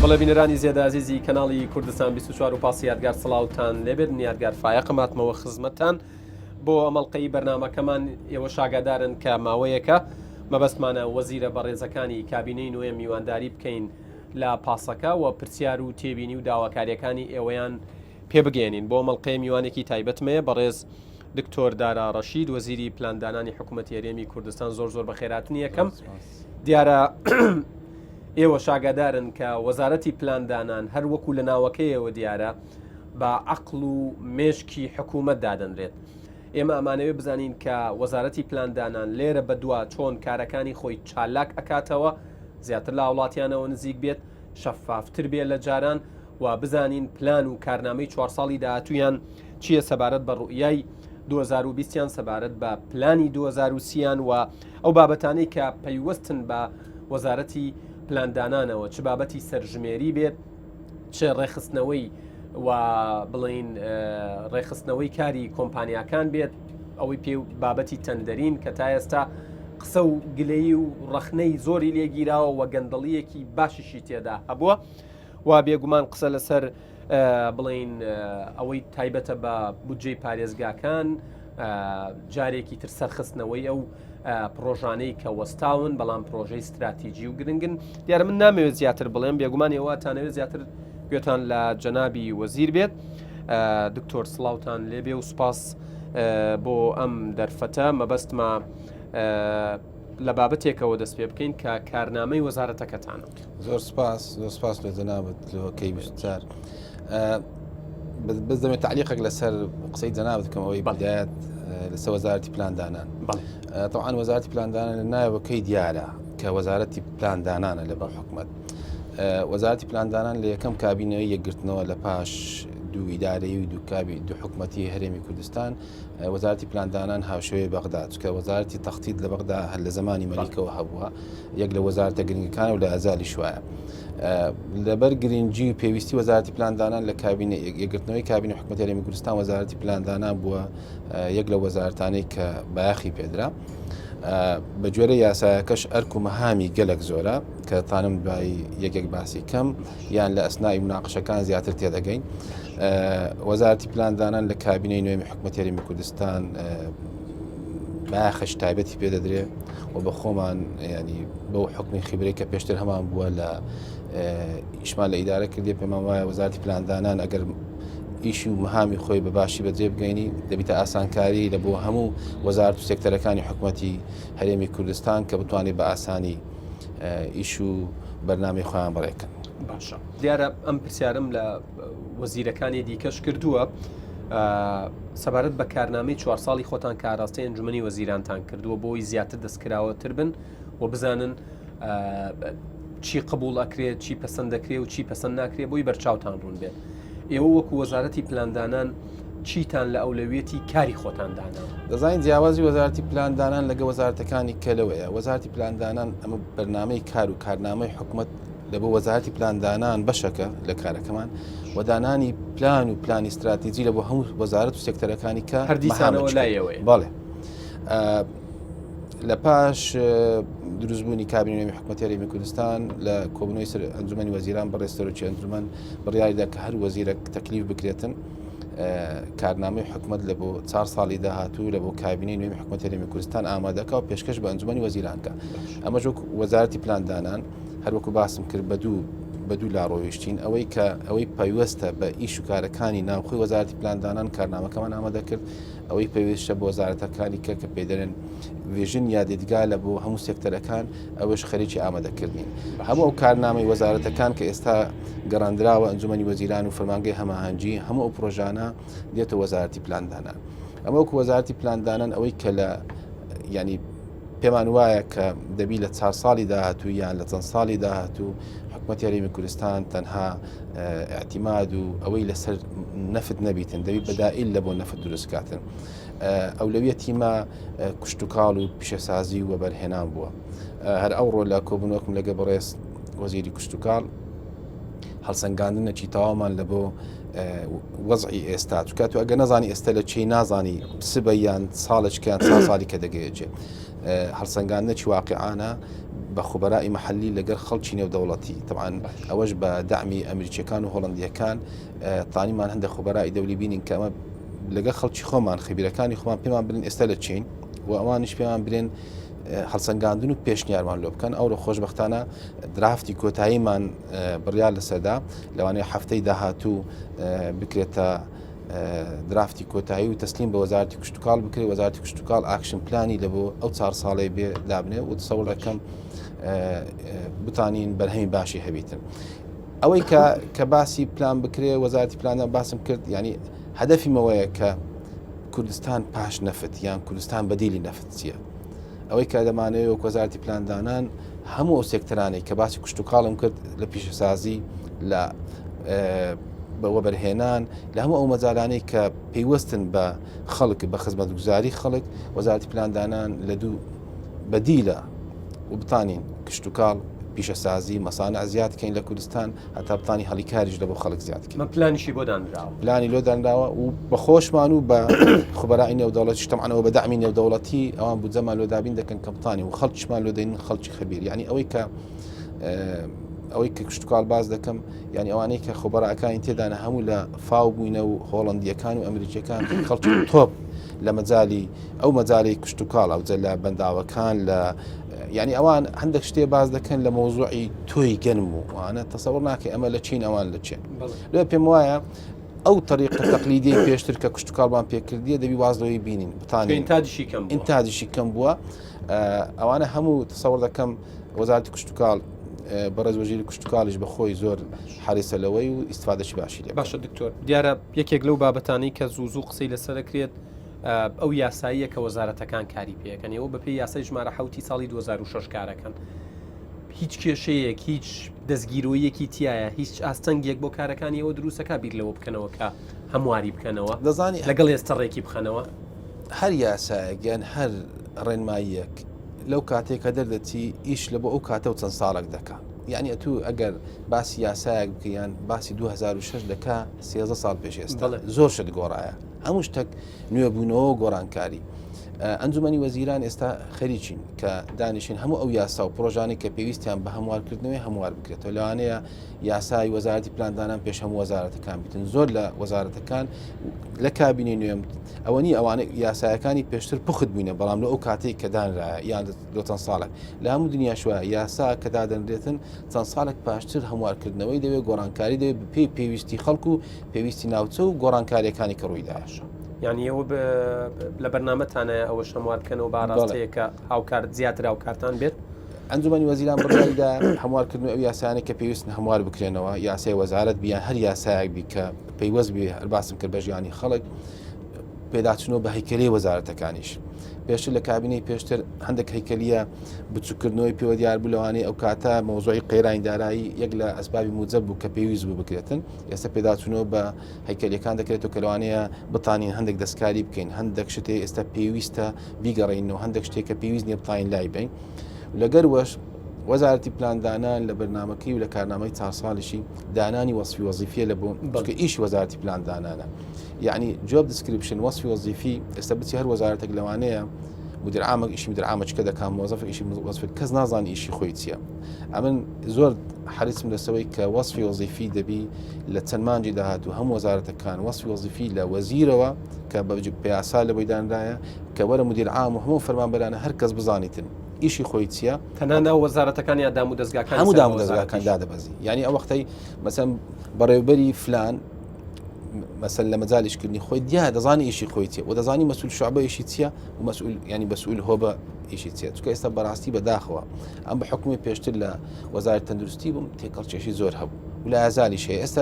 بەڵێ بینەرانی زێدازیزی کەناڵی کوردستان 24 و پاسی یادگار سڵاوتان لێبێت یادگار فایقماتمەوە خزمەتان بۆ ئەمەڵقەی بەرنامەکەمان ئێوە شاگادارن کە ماوەیەکە مەبەستمانە وەزیرە بەڕێزەکانی کابینەی نوێ میوانداری بکەین لە پاسەکە و پرسیار و تێبینی و داواکاریەکانی ئێوەیان پێبگەێنین بۆ مەڵقەی میوانێکی تایبەتمەیە بەڕێز دکتۆر دارا ڕەشید وەزیری پلاندانانی حکوومەتی هەرێمی کوردستان زۆر بەخێراتنی یەکەم دیارە ئێوە شاگادارن کە وەزارەتی پلاندانان هەر وەکو لە ناوەکەیەوە دیارە بە عەقڵ و مێشکی حکوومەت دادەنرێت. ئێمە ئەمانەوێ بزانین کە وەزارەتی پلاندانان لێرە بەدووە چۆن کارەکانی خۆی چالاک ئەکاتەوە زیاتر لە وڵاتیانەوە نزیک بێت شەفافتر بێت لە جاران و بزانین پلان و کارنامەی 4 ساڵی داهاتوویان چییە سەبارەت بە ڕوئیای 2020یان سەبارەت بە پلانی 2030یان و ئەو بابەتانەی کە پەیوەستن بە وەزارەتی پلاندانانەوە چ بابەتی سەرژمێری بێت چ ڕێخستنەوەی و بڵین ڕێخستنەوەی کاری کۆمپانیاکان بێت ئەوەی پێ بابەتی تەندەرین کە تا ئێستا قسە و گلەیی و ڕەخنەی زۆری لێگیراوە و گەندەڵیەکی باشیشی تێدا هەبووە و بێگومان قسە لەسەر بڵین ئەوەی تایبەتە بە بودجەی پارێزگاکان جارێکی تر سەرخستنەوەی ئەو پرۆژانەی کە وەستاون بەڵام پرۆژەی استراتیژی و گرنگن دیارە من نامەوێت زیاتر بڵێم بێگومان ئێوەتانەوێت زیاتر گوێتان لە جەنابی وەزیر بێت دکتۆر سڵاوتان لێبێ و سوپاس بۆ ئەم دەرفەتە مەبەستمە لە بابەتێکەوە دەست پێ بکەین کە کارنامەی وەزارەتەکەتانە. زۆر سپاس لە جەنابەت لەوەکەی بشتار بس دەمێت تعلیقێک لەسەر قسەی جەنابەت بکەم ئەوەی بدایەت لەسەر وەزارەتی پلاندانان. طبعاً وەزارەتی پلاندانان نایەوەکەی دیارە کە وەزارەتی پلاندانانە لە بەر حکومەت. وەزارەتی پلاندانان لە یەکەم کابینەوەی یەکگرتنەوە لە پاش دوو ئیدارەی و دوو حکومەتی هەرێمی کوردستان وەزارەتی پلاندانان هاوشێوەی بەغدا چکە وەزارەتی تەختید لە بەغدا هەر لە زمانی مەلیکەوە هەبووە یەک لە وەزارەتە گرنگەکان و لە ئەزالی شوایە. لەبەر گرنگجی و پێویستی وەزارەتی پلاندانان لە یەکگرتنەوەی کابینە حکومەتی هەرێمی کوردستان وەزارەتی پلاندانان بووە یەک لە وەزارەتانەی کە بایەخی پێدرا بە جۆرە یاسایەکەش ئەرک و مەهامی گەلێک زۆرە کە تانم دوای یەکێک باسی کەم یان لە ئەسنای مناقشەکان زیاتر تێدەگەین. وەزارەتی پلاندانان لە کابینەی نوێمی حکومەتی هەرێمی کوردستان بایەخش تایبەتی پێدەدرێ و بە خۆمان ینی بەو حکمی خیبرەی کە پێشتر هەمان بووە لە ئیشمان لە ئیدارە کردێ پێمان وایە وەزارەتی پلاندانان ئەگەر ئیشی و مەهامی خۆی بەباشی بەجێ بگەینی دەبیتە ئاسانکاری لە بۆ هەموو وەزارەت و سێکتەرەکانی حکومەتی هەرێمی کوردستان کە بتوانێت بە ئاسانی ئیش و بەرنامەی خۆیان بڕێکن. باشە دیارە ئەم پرسیارم لە وەزیرەکانی دیکەش کردووە سەبارەت بە کارنامەی 4 ساڵی خۆتان کە ئاراستەی ئەنجومەنی وەزیرانتان کردووە بۆی زیاتر دەستکراوەتر بن و بزانن چی قبول ئەکرێت چی پەسەند دەکرێت و چی پەسەند ناکرێت بۆی بەرچاوتان ڕوون بێت. ئێوە وەکو وەزارەتی پلاندانان چیتان لە ئەولەویەتی کاری خۆتان دانا؟ دەزانین جیاوازی وەزارەتی پلاندانان لەگە وەزارەتەکانی کەلەوەیە. وەزارەتی پلاندانان ئەمە بەرنامەی کار و کارنامەی حکومەت لە بۆ وەزارەتی پلاندانان بەشەکە لە کارەکەمان وەدانانی پلان و پلانی استراتیژی لە بۆ هەموو وەزارەت و سێکتەرەکانی کە هەردیسانەوە لایەوەیە. بەڵێ لە پاش دروستبوونی کابینەی نوێمی حکومەتی هەرێمی کوردستان لە کۆبنەوەی ئەنجومەنی وەزیران بەڕێز سەرۆکی ئەنجومەن بڕیاریدا کە هەر وەزیرێک تەکلیف بکرێتن کارنامەی حکومەت لە بۆ 4 ساڵی داهاتوو لە بۆ کابینەی نوێمی حکومەتی هەرێمی کوردستان ئامادەکە و پێشکەش بە ئەنجومەنی وەزیرانکە. ئەمەش وەک وەزارەتی پلاندانان هەروەکو باسم کرد بەدوو لاڕۆیشتین ئەوەی کە ئەوەی پەیوەستە بە ئیش و کارەکانی ناوخۆی وەزارەتی پلاندانان کارنامەکەمان ئامادە کرد ئەوەی پێویستە بۆ وەزارەتەکانی کە پێدەرێن وێژن یا دیدگا لە بۆ هەموو سێکتەرەکان ئەوەش خەریکی ئامادەکردنین. هەموو ئەو کارنامەی وەزارەتەکان کە ئێستا گەڕاندراوە ئەنجومەنی وەزیران و فەرمانگەی هەماهەنگی هەموو ئەو پرۆژانە دێتە وەزارەتی پلاندانان. ئەمە وەکو وەزارەتی پلاندانان ئەوەی کە لە ینی پێمان وایە کە دەبی لە 4 ساڵی داهاتوو یان لە چەند ساڵی داهاتوو حکومەتی هەرێمی کوردستان تەنها ئاعتیماد و ئەوەی لەسەر نەفت نەبیتن دەبی بەدائیل لە بۆ نەفت دروستکاتن. ئەولەویەتی ما کوشتتوکاڵ و پیشەسازی و بەرهێنان بووە. هەر ئەوڕۆ لە کۆبوونەوەکم لەگە بەڕێز وەزیری کوشتتوکاڵ هەڵسەنگاندنە چیتەوامان لە بۆ وەزعی ئێستا چکات و ئەگە نەزانی ئێستا لە چی نازانی سبەیان ساڵێکیان ساڵی کە دەگەیەجێ هەڵسەنگاندنەی واقعانە بە خوبەرائی محلی لەگەر خەڵکی نێودەوڵەتی طبعاً ئەوەش بە داعمی ئەمریکیەکان و هۆڵندیەکان تانیمان هەندێک خوبەرائی دەولی بینین کە ئەمە لەگەر خەڵکی خۆمان خبیرەکانی خۆمان پێمان برن ئێستا لە چین و ئەوانش پێمان برێن هەڵسەنگاندن و پێشنیارمان لۆ بکەن ئەوڕۆ خۆشبەختانە درافتی کۆتاییمان بڕیار لەسەردا لەوانەیە هەفتەی داهاتوو بکرێتە درافتی کۆتایی و تەسلیم بە وەزارەتی کشتتوکاڵ بکرێت وەزارەتی کشتتوکاڵ ئاکشن پلانی لە بۆ ئەو 4 ساڵی بێ دابنێ و تەسەوڕ دەکەم بتانین بەرهەمی باشی هەبیتن ئەوەی کە باسی پلان بکرێ وەزارەتی پلانە باسم کرد ینی هەدەفی مەوەیە کە کوردستان پاش نەفت یان کوردستان بەدیلی نەفت چییە ئەوەی کە دەمانەوە وەک وەزارەتی پلاندانان هەموو ئەو سێکتەرانەی کە باسی کشتتوکاڵم کرد لە پیشەسازی لە بەوە بەرهێنان لە هەموو ئەو مەجالانەی کە پێیوەستن بە خەڵک بە خزمەتگوزاری خەڵک وەزارەتی پلاندانان لە دوو بەدیلە و بتانین کشتتوکاڵ پیشەسازی مەسانە زیاد بکەین لە کوردستان هەتا بتانی هەڵی کاریش لە بۆ خەڵک زیاد بکەین. پلانیشی بۆ دانراوە پلانی لۆ دانراوە و بە خۆشمان و بە خوبەرائی نێودەوڵەتی تەمەنەوە بە داعمی نێودەوڵەتی ئەوان بودجەمان لۆ دابین دەکەن کە بتانی و خەڵکیشمان لۆ دەین خەڵکی خەبیر یعنی ئەوەی کە کشتتوکاڵ باز دەکەم ینی ئەوانەی کە خۆبەراەکانی تێدانە هەموو لە فاو بووینە و هۆڵندیەکان و ئەمریکیەکان خەڵکی تۆپ لە مەجای ئەو مەجای کشتتوکاڵ ئەو جە لە بەنداوەکان لە ینی ئەوان هەندێک شتێ باز دەکەن لە مۆزوعی تۆی گەنم و وانە تەسەوڕ ناکە ئەمە لە چین ئەوان لە چێن لێ پێم وایە ئەو طریقە تەقلیدی پێشتر کە کشتتوکاڵمان پێکردیە دەبی وازلەوەی بینین بتانین ئینتاجیشی کەم بووە ئەوانە هەموو تەسەوڕ دەکەم وەزارەتی کشتتوکاڵ بەڕێز وەزیری کشتتوکاڵیش بەخۆی زۆر حریصە لەوەی و ئیسفادەشی باشی لێ باشە دکتۆر دیارە یەکێک لەو بابەتانی کە زوو قسەی لەسەر دەکرێت ئەو یاساییە کە وەزارەتەکان کاری پێەکەن ئەوە بەپێی یاسای ژمارە 7 ساڵی 2006 کارەکەن هیچ کێشەیەک هیچ دەستگیرۆیەکی تایە هیچ ئاستەنگێک بۆ کارەکانی ئەوە دروستەکە بیر لەوە بکەنەوە کە هەمواری بکەنەوە دەزانی لەگەڵ ئێستەڕێکی بخەنەوە هەر یاسایەکیان هەر ڕێنماییەک لەو کاتێکە دەردەچی ئیش لە بۆ ئەو کاتە و چەند ساڵێک دەکات یعنی ئەتو ئەگەر باسی یاسایەک بکەیان باسی 2006 دەکا 13 ساڵ پێش ئێستا زۆر شت گۆڕایە هەموو شتێک نوێبوونەوە گۆڕانکاری ئەنجومەنی وەزیران ئێستا خەریکین کە دانیشین هەموو ئەو یاسا و پرۆژانی کە پێویستیان بە هەموارکردنەوەی هەموار بکرێتەوە لەوانەیە یاسای وەزارەتی پلاندانان پێش هەموو وەزارەتەکان بیتن زۆر لە وەزارەتەکان لە کابینی نوێم ئەوەنی ئەوانە یاسایەکانی پێشتر پخت بووینە بەڵام لە ئەو کاتێک کە دانرایە یان چەند ساڵێک لە هەموو دنیاشوە یاسا کە دادەنرێتن چەند ساڵێک پاشتر هەموارکردنەوەی دەوێت گۆڕانکاری دەوێت بپێی پێویستی خەڵکو و پێویستی ناوچە و گۆڕانکاریەکانی کە ڕوویداش یعنی ئەوە لە بەرنامەتانە ئەوە شەموارکەنەوە باڕاستەیە کە هاوکارت زیاتر هاوکارتان بێت ئەنجومەنی وەزیران بڕیاریدا هەموارکردن ئەو یاسانە کە پێویستن هەموار بکرێنەوە یاسای وەزارەت بیان هەر یاسایەک بی کە پەیوەست بێ هەرباسم کرد بە ژیانی خەڵک پێداچنەوە بە هەیکەلەی وەزارەتەکانیش پێشتر لە کابینەی پێشتر هەندێک هەیکەلیە بچووکردنەوەی پێوە دیار بوو لەوانەیە ئەو کاتە مۆزوعی قەیرانی دارایی یەک لە ئەسبابی موجب بوو کە پێویست بوو بکرێتن ئێستا پێداچنەوە بە هەیکەلەکان دەکرێتەوە کە لەوانەیە بتانین هەندێک دەستکاری بکەین هەندێک شتێ ئێستا پێویستە بیگەڕێنەوە هەندێک شتێک کە پێویست نیە بتانین لای بین لەگەر وەش وەزارەتی پلاندانان لە بەرنامەکەی و لە کارنامەی 4 ساڵیشی دانانی وەسفی وەزیفیە لە بۆ بەڵکە ئیش وەزارەتی پلاندانانە یعنی جۆب دسکریپشن وەسفی وەزیفی ئێستا بچی هەر وەزارەتێک لەوانەیە مدیر عامێک ئیشی مدیر عامە چکە دەکات مۆزەفێک ئیشی وەسفێک کەس نازانی ئیشی خۆی چییە ئەمن زۆر حریصم لەسەوەی کە وەسفی وەزیفی دەبی لە چەند مانجی داهاتوو هەموو وەزارەتەکان وەسفی وەزیفی لە وەزیرەوە کە بە پیاسا لە بۆی دانرایە کە وەرە مدیر عام و هەموو فەرمانبەرانە هەر کەس بزانیتن ئیشی خۆی چییە تەنانە وەزارەتەکان یا دام و دەستگاکان هەموو دام و دەستگاکان دادەبەزی یعنی ئەو وەختەی مەسەن بەڕێوەبەری فلان مەسەل لە مەجالیشکردنی خۆی دیا دەزانی ئیشی خۆی چیە و دەزانی مەسئول شعبە ئیشی چییە و مەسئول ینی بەسئول هۆبە ئیشی چیە چونکە ئێستا بەڕاستی بەداخەوە ئەم بە حکومی پێشتر لە وەزارەتی تەندروستی بووم تێکەڵکێشی زۆر هەبوو و لە ئازاریش هەیە ئێستا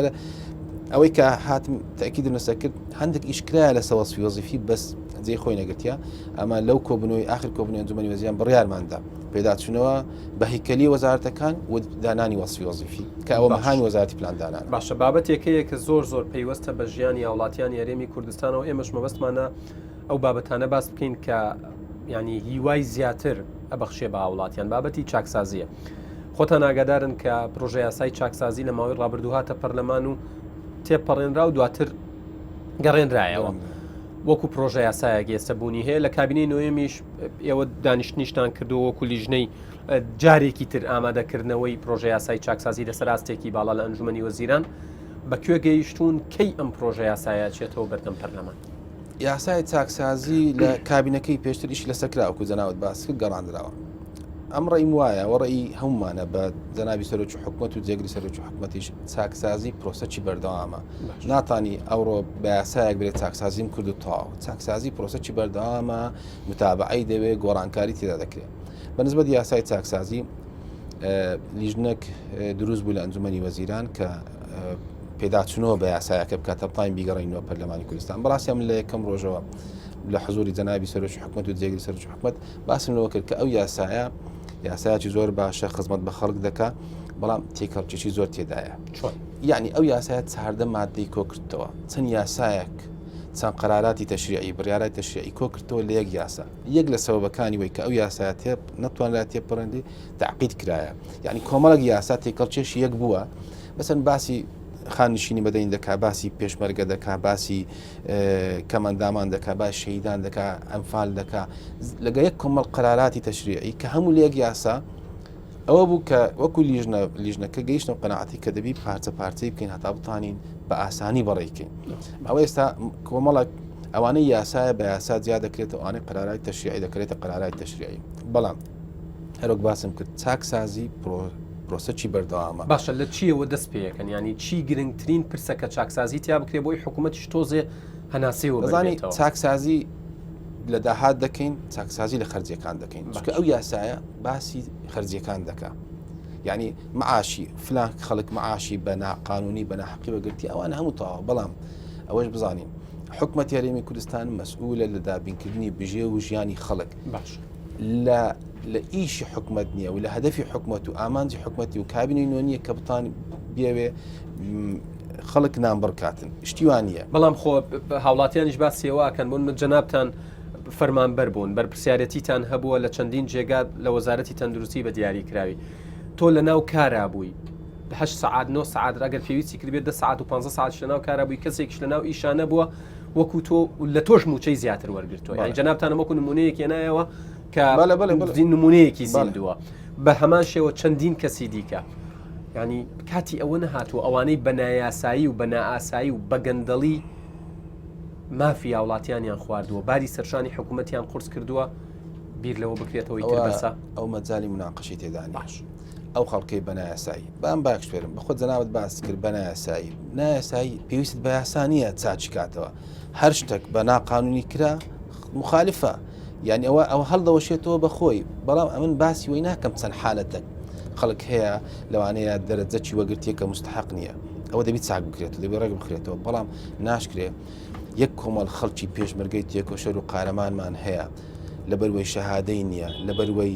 ئەوەی کە هاتم تاکید نەسەر کرد هەندێک ئیشکرایە لە وەسفی وەزیفی بەس جێی خۆی نەگرتیا ئەمە لەو کۆبنەوەی آخر کۆبنەوەی ئەنجومەنی وەزیران بڕیارماندا پێداچوونەوە بە هەیکەلی وەزارەتەکان و دانانی وەسفی وەزیفی کە ئەوە مەهانی وەزارەتی پلاندانان باشە بابەتێکەیە کە زۆر پەیوەستە بە ژیانی وڵاتیانی هەرێمی کوردستانەوە ئێمەش مەبەستمانە ئەو بابەتانە باس بکەین کە ینی هیوای زیاتر ئەبەخشێ بە وڵاتیان بابەتی چاکسازیە خۆتان ئاگادارن کە پرۆژە یاسای چاکسازی لە ماوەی ڕابردوو هاتە پەرلەمان و تێپەڕێنرا و دواتر گەڕێنرایەوە وەکو پرۆژە یاسایەک ئێستا بوونی هەیە لە کابینەی نوێمیش ئێوە دانیشتنیشتان کردو وەکو لیژنەی جارێکی تر ئامادەکردنەوەی پرۆژە یاسای چاکسازی لەسەر ئاستێکی باڵا لە ئەنجومەنی وەزیران بەکوێ گەیشتون کەی ئەم پرۆژە یاسایە چێتەوە بەردەم پەرلەمان یاسای چاکسازی لە کابینەکەی پێشتریش لەسەرکراوەکو جەناوت باس کرد گەڕاندراوە ئەم ڕێیم وایە وەڕێی هەمومانە بە جەنابی سەرۆکی حکومەت و جێگری سەرۆکی حکومەتیش چاکسازی پرۆسەی بەردەوامە ناتانی ئەوڕۆ بە یاسایەک بێت چاکسازیم کرد و تەواو چاکسازی پرۆسەی بەردەوامە متابعەی دەوێت گۆڕانکاری تێدا دەکرێت بەنسبەت یاسای چاکسازی لیژنەک دروست بوو لە ئەنجومەنی وەزیران کە پێداچنەوە بە یاسایەکە بکاتە پاین بیگەڕینەوە پەرلەمانی کوردستان بەڕاستیان لە یەکەم ڕۆژەوە لە حزوری جەنابی سەرۆکی حکومەت و جێگری سەرۆکی حکومەت باسم لەوە کرد کە ئەو یاسایەکی زۆر باشە خزمەت بە خەڵک دەکا بەڵام تێکەڵکێکی زۆر تێدایە یعنی ئەو یاسایە چاردە مادەی کۆکردەوە چەند یاسایەک چەند قەراراتی تەشریعی بڕیارای تەشریعی کۆکردەوە لە یەک یاسا یەک لە سەبەبەکانی وەی کە ئەو یاسایە نەتوانرا تێپەڕەندی تعقید کرایە یعنی کۆمەڵک یاسا تێکەڵکێشی یەک بووە بەسەن باسی خانشینی بەدەین دەکا باسی پێشمەرگە دەکا باسی کەمەندامان دەکا باسی شەهیدان دەکا ئەنفال دەکا لەگە یەک کۆمەڵ قەراراتی تەشریعی کە هەموو لە یەک یاسا ئەوە بوو کە وەکو لیژنەکە گەیشتن قەناعەتی کە دەبی پارچە پارچەی بکەین هەتا بتوانین بە ئاسانی بەڕێکین ئەوە ئێستا کۆمەڵک ئەوانەی یاسایە بە یاسا جیا دەکرێتەوە ئەوانەی قەرارای تەشریعی دەکرێتە قەرارای تەشریعی بەڵام هەروەک باسم کرد چاکسازی پرۆسەی بەردەوامە باشە لە چیەوە دەست پێەکەن ینی چی گرنگترین پرسەکە چاکسازی تیا بکرێ بۆی حکوومەتیش تۆزێ هەناسیەوە بزانانی چاکسازی لە داهات دەکەین چاکسازی لە خەرجیەکان دەکەین چکە ئەو یاسایە باسی خەرجیەکان دەکا یعنی معاشی فلان خەڵک معاشی بە ناقانونی بە ناحەقی وەگرتی ئەوانە هەموو تەواو بەڵام ئەوەش بزانین حکومەتی هەرێمی کوردستان مەسئولە لە دابینکردنی بژێ و ژیانی خەڵک باش لە ئیشی حکومەت نییە و لە هەدەفی حکومەت و ئامانجی حکومەتی و کابینەی نوێ نییە کە بتان بێوێ خەڵک نامبڕکاتن شتیوان نیە بەڵام خۆ هاوڵاتیانیش باسیێواکەن بوون جەنابتان فەرمانبەر بوون بەرپرسیارەتیتان هەبووە لە چەندین جێگات لە وەزارەتی تەندروستی بە دیاری کراوی تۆ لە ناو کارا بووی 8 سعات 9 سعات ئەگەر پێویستی کردبێت 10 سعات و 15 سعات لە ناو کارا بووی کەسێکش لە ناو ئیشانە بووە وەکو تۆ لە تۆش موچەی زیاتر وەرگرتووە یعنی جەنابتان وەکو نمونەیەکی نایەوە کە نمونەیەکی زیندووە بە هەمان شێوە چەندین کەسی دیکە ینی کاتی ئەوە نەهاتوە ئەوانەی بە نایاسایی و بە نائاسایی و بە گەندەڵی مافی وڵاتیانیان خواردووە باری سەرشانی حکوومەتیان قورس کردووە بیر لەوە بکرێتەوەی تر بەسە ئەو مەجای مناقەشی تێدانی باش ئەو خەڵکەی بە نایاسایی بەم باش فێرم بەخۆ جەناوت باس کرد بە نایاسایی پێویست بە یاسانیە چاچی کاتەوە هەر شتێک بە ناقانونی کرا مخالفە یعنی ئەوە هەڵدەوەشێتەوە بەخۆی بەڵام ئەمن باسی وی ناکەم چەند حالەتێک خەڵک هەیە لەوانەیە دەرەجەکی وەگرتیەکە مستحق نییە ئەوە دەبی چاک بکرێت دەبی ڕێک بخرێتەوە بەڵام ناشکرێ یەک کۆمەڵ خەڵکی پێشمەرگەی تێکۆشەر و قارەمانمان هەیە لەبەروەی شەهادەی نییە لەبەروەی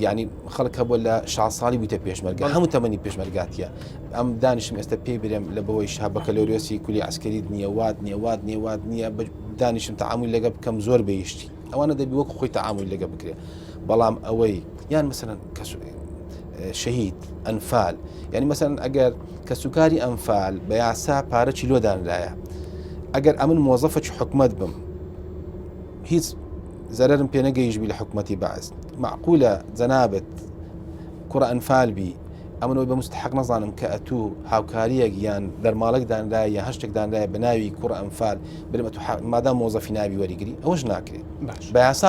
ینی خەڵک هەبووە لە 6 ساڵی بوویتە پێشمەرگە هەموو تەمەنی پێشمەرگاتیە ئەم دانیشم ئێستا پێی برێم لە بەوەی شابەکەلۆریۆسی کولی عسکەری نییە وات نییە دانیشم تەعامل لەگە بکەم زۆر بەیشتی ئەوانە دەبی وەکو خۆی تەعامل لەگە بکرێ بەڵام ئەوەی یان مەسەلەن شەهید ئەنفال یعنی مەسەلەن ئەگەر کە سوکاری ئەنفال بە یاسا پارەی لۆدانرایە ئەگەر ئەمن مۆزەفەی حکومەت بم هیچ زەرم پێ نەگەیشتبی لە حکومەتی باز معقولە جەنابەت کوڕە ئەنفال بی ئەمنەوەی بە مستحق نەزانم کە ئەتوو هاوکاریەک یان دەرماڵک دانرایە یا هەشتێک دانرایە بە ناوی کوڕە ئەنفال برم مادام مۆزەفی ناوی وەریگری ئەوەش ناکرێت بە یاسا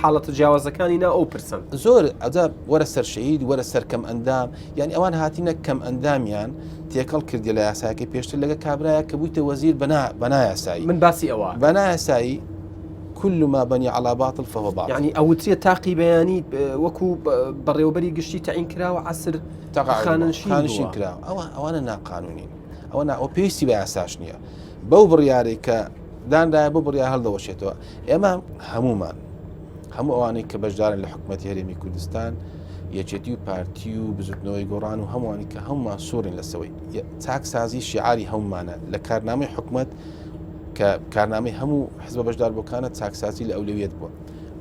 حاڵەتە جیاوازەکانی نا ئەو پرسن زۆر ئەجا وەرە سەر شەهید وەرە سەر کەم ئەندام یعنی ئەوان هاتینە کەم ئەندامیان تێکەڵ کردی لە یاساکەی پێشتر لەگە کابرایە کە بوویتە وەزیر بە نایاسایی من باسی ئەوە بە نایاسایی كل ما بني على باطل فهو باطل يعني ئەوترێ تاقی بەیانی وەکو بەڕێوەبەری گشتی تەعین کراوە عسر خانشین کراوە ئەوانە ناقانونین ئەوە پێویستی بە یاساش نییە بەو بڕیارێک کە دانرایە بۆ بڕیار هەڵدەوەشێتەوە ئێمە هەمومان هەموو ئەوانەی کە بەشدارن لە حکومەتی هەرێمی کوردستان یەکێتی و پارتی و بزوتنەوەی گۆڕان و هەمووانی کە هەمومان سوورن لەسەوەی چاکسازی شیعاری هەمومانە لە کارنامەی حکومەت کە کارنامەی هەموو حزب بەشدار بۆکانە چاکسازی لە ئەولویەت بووە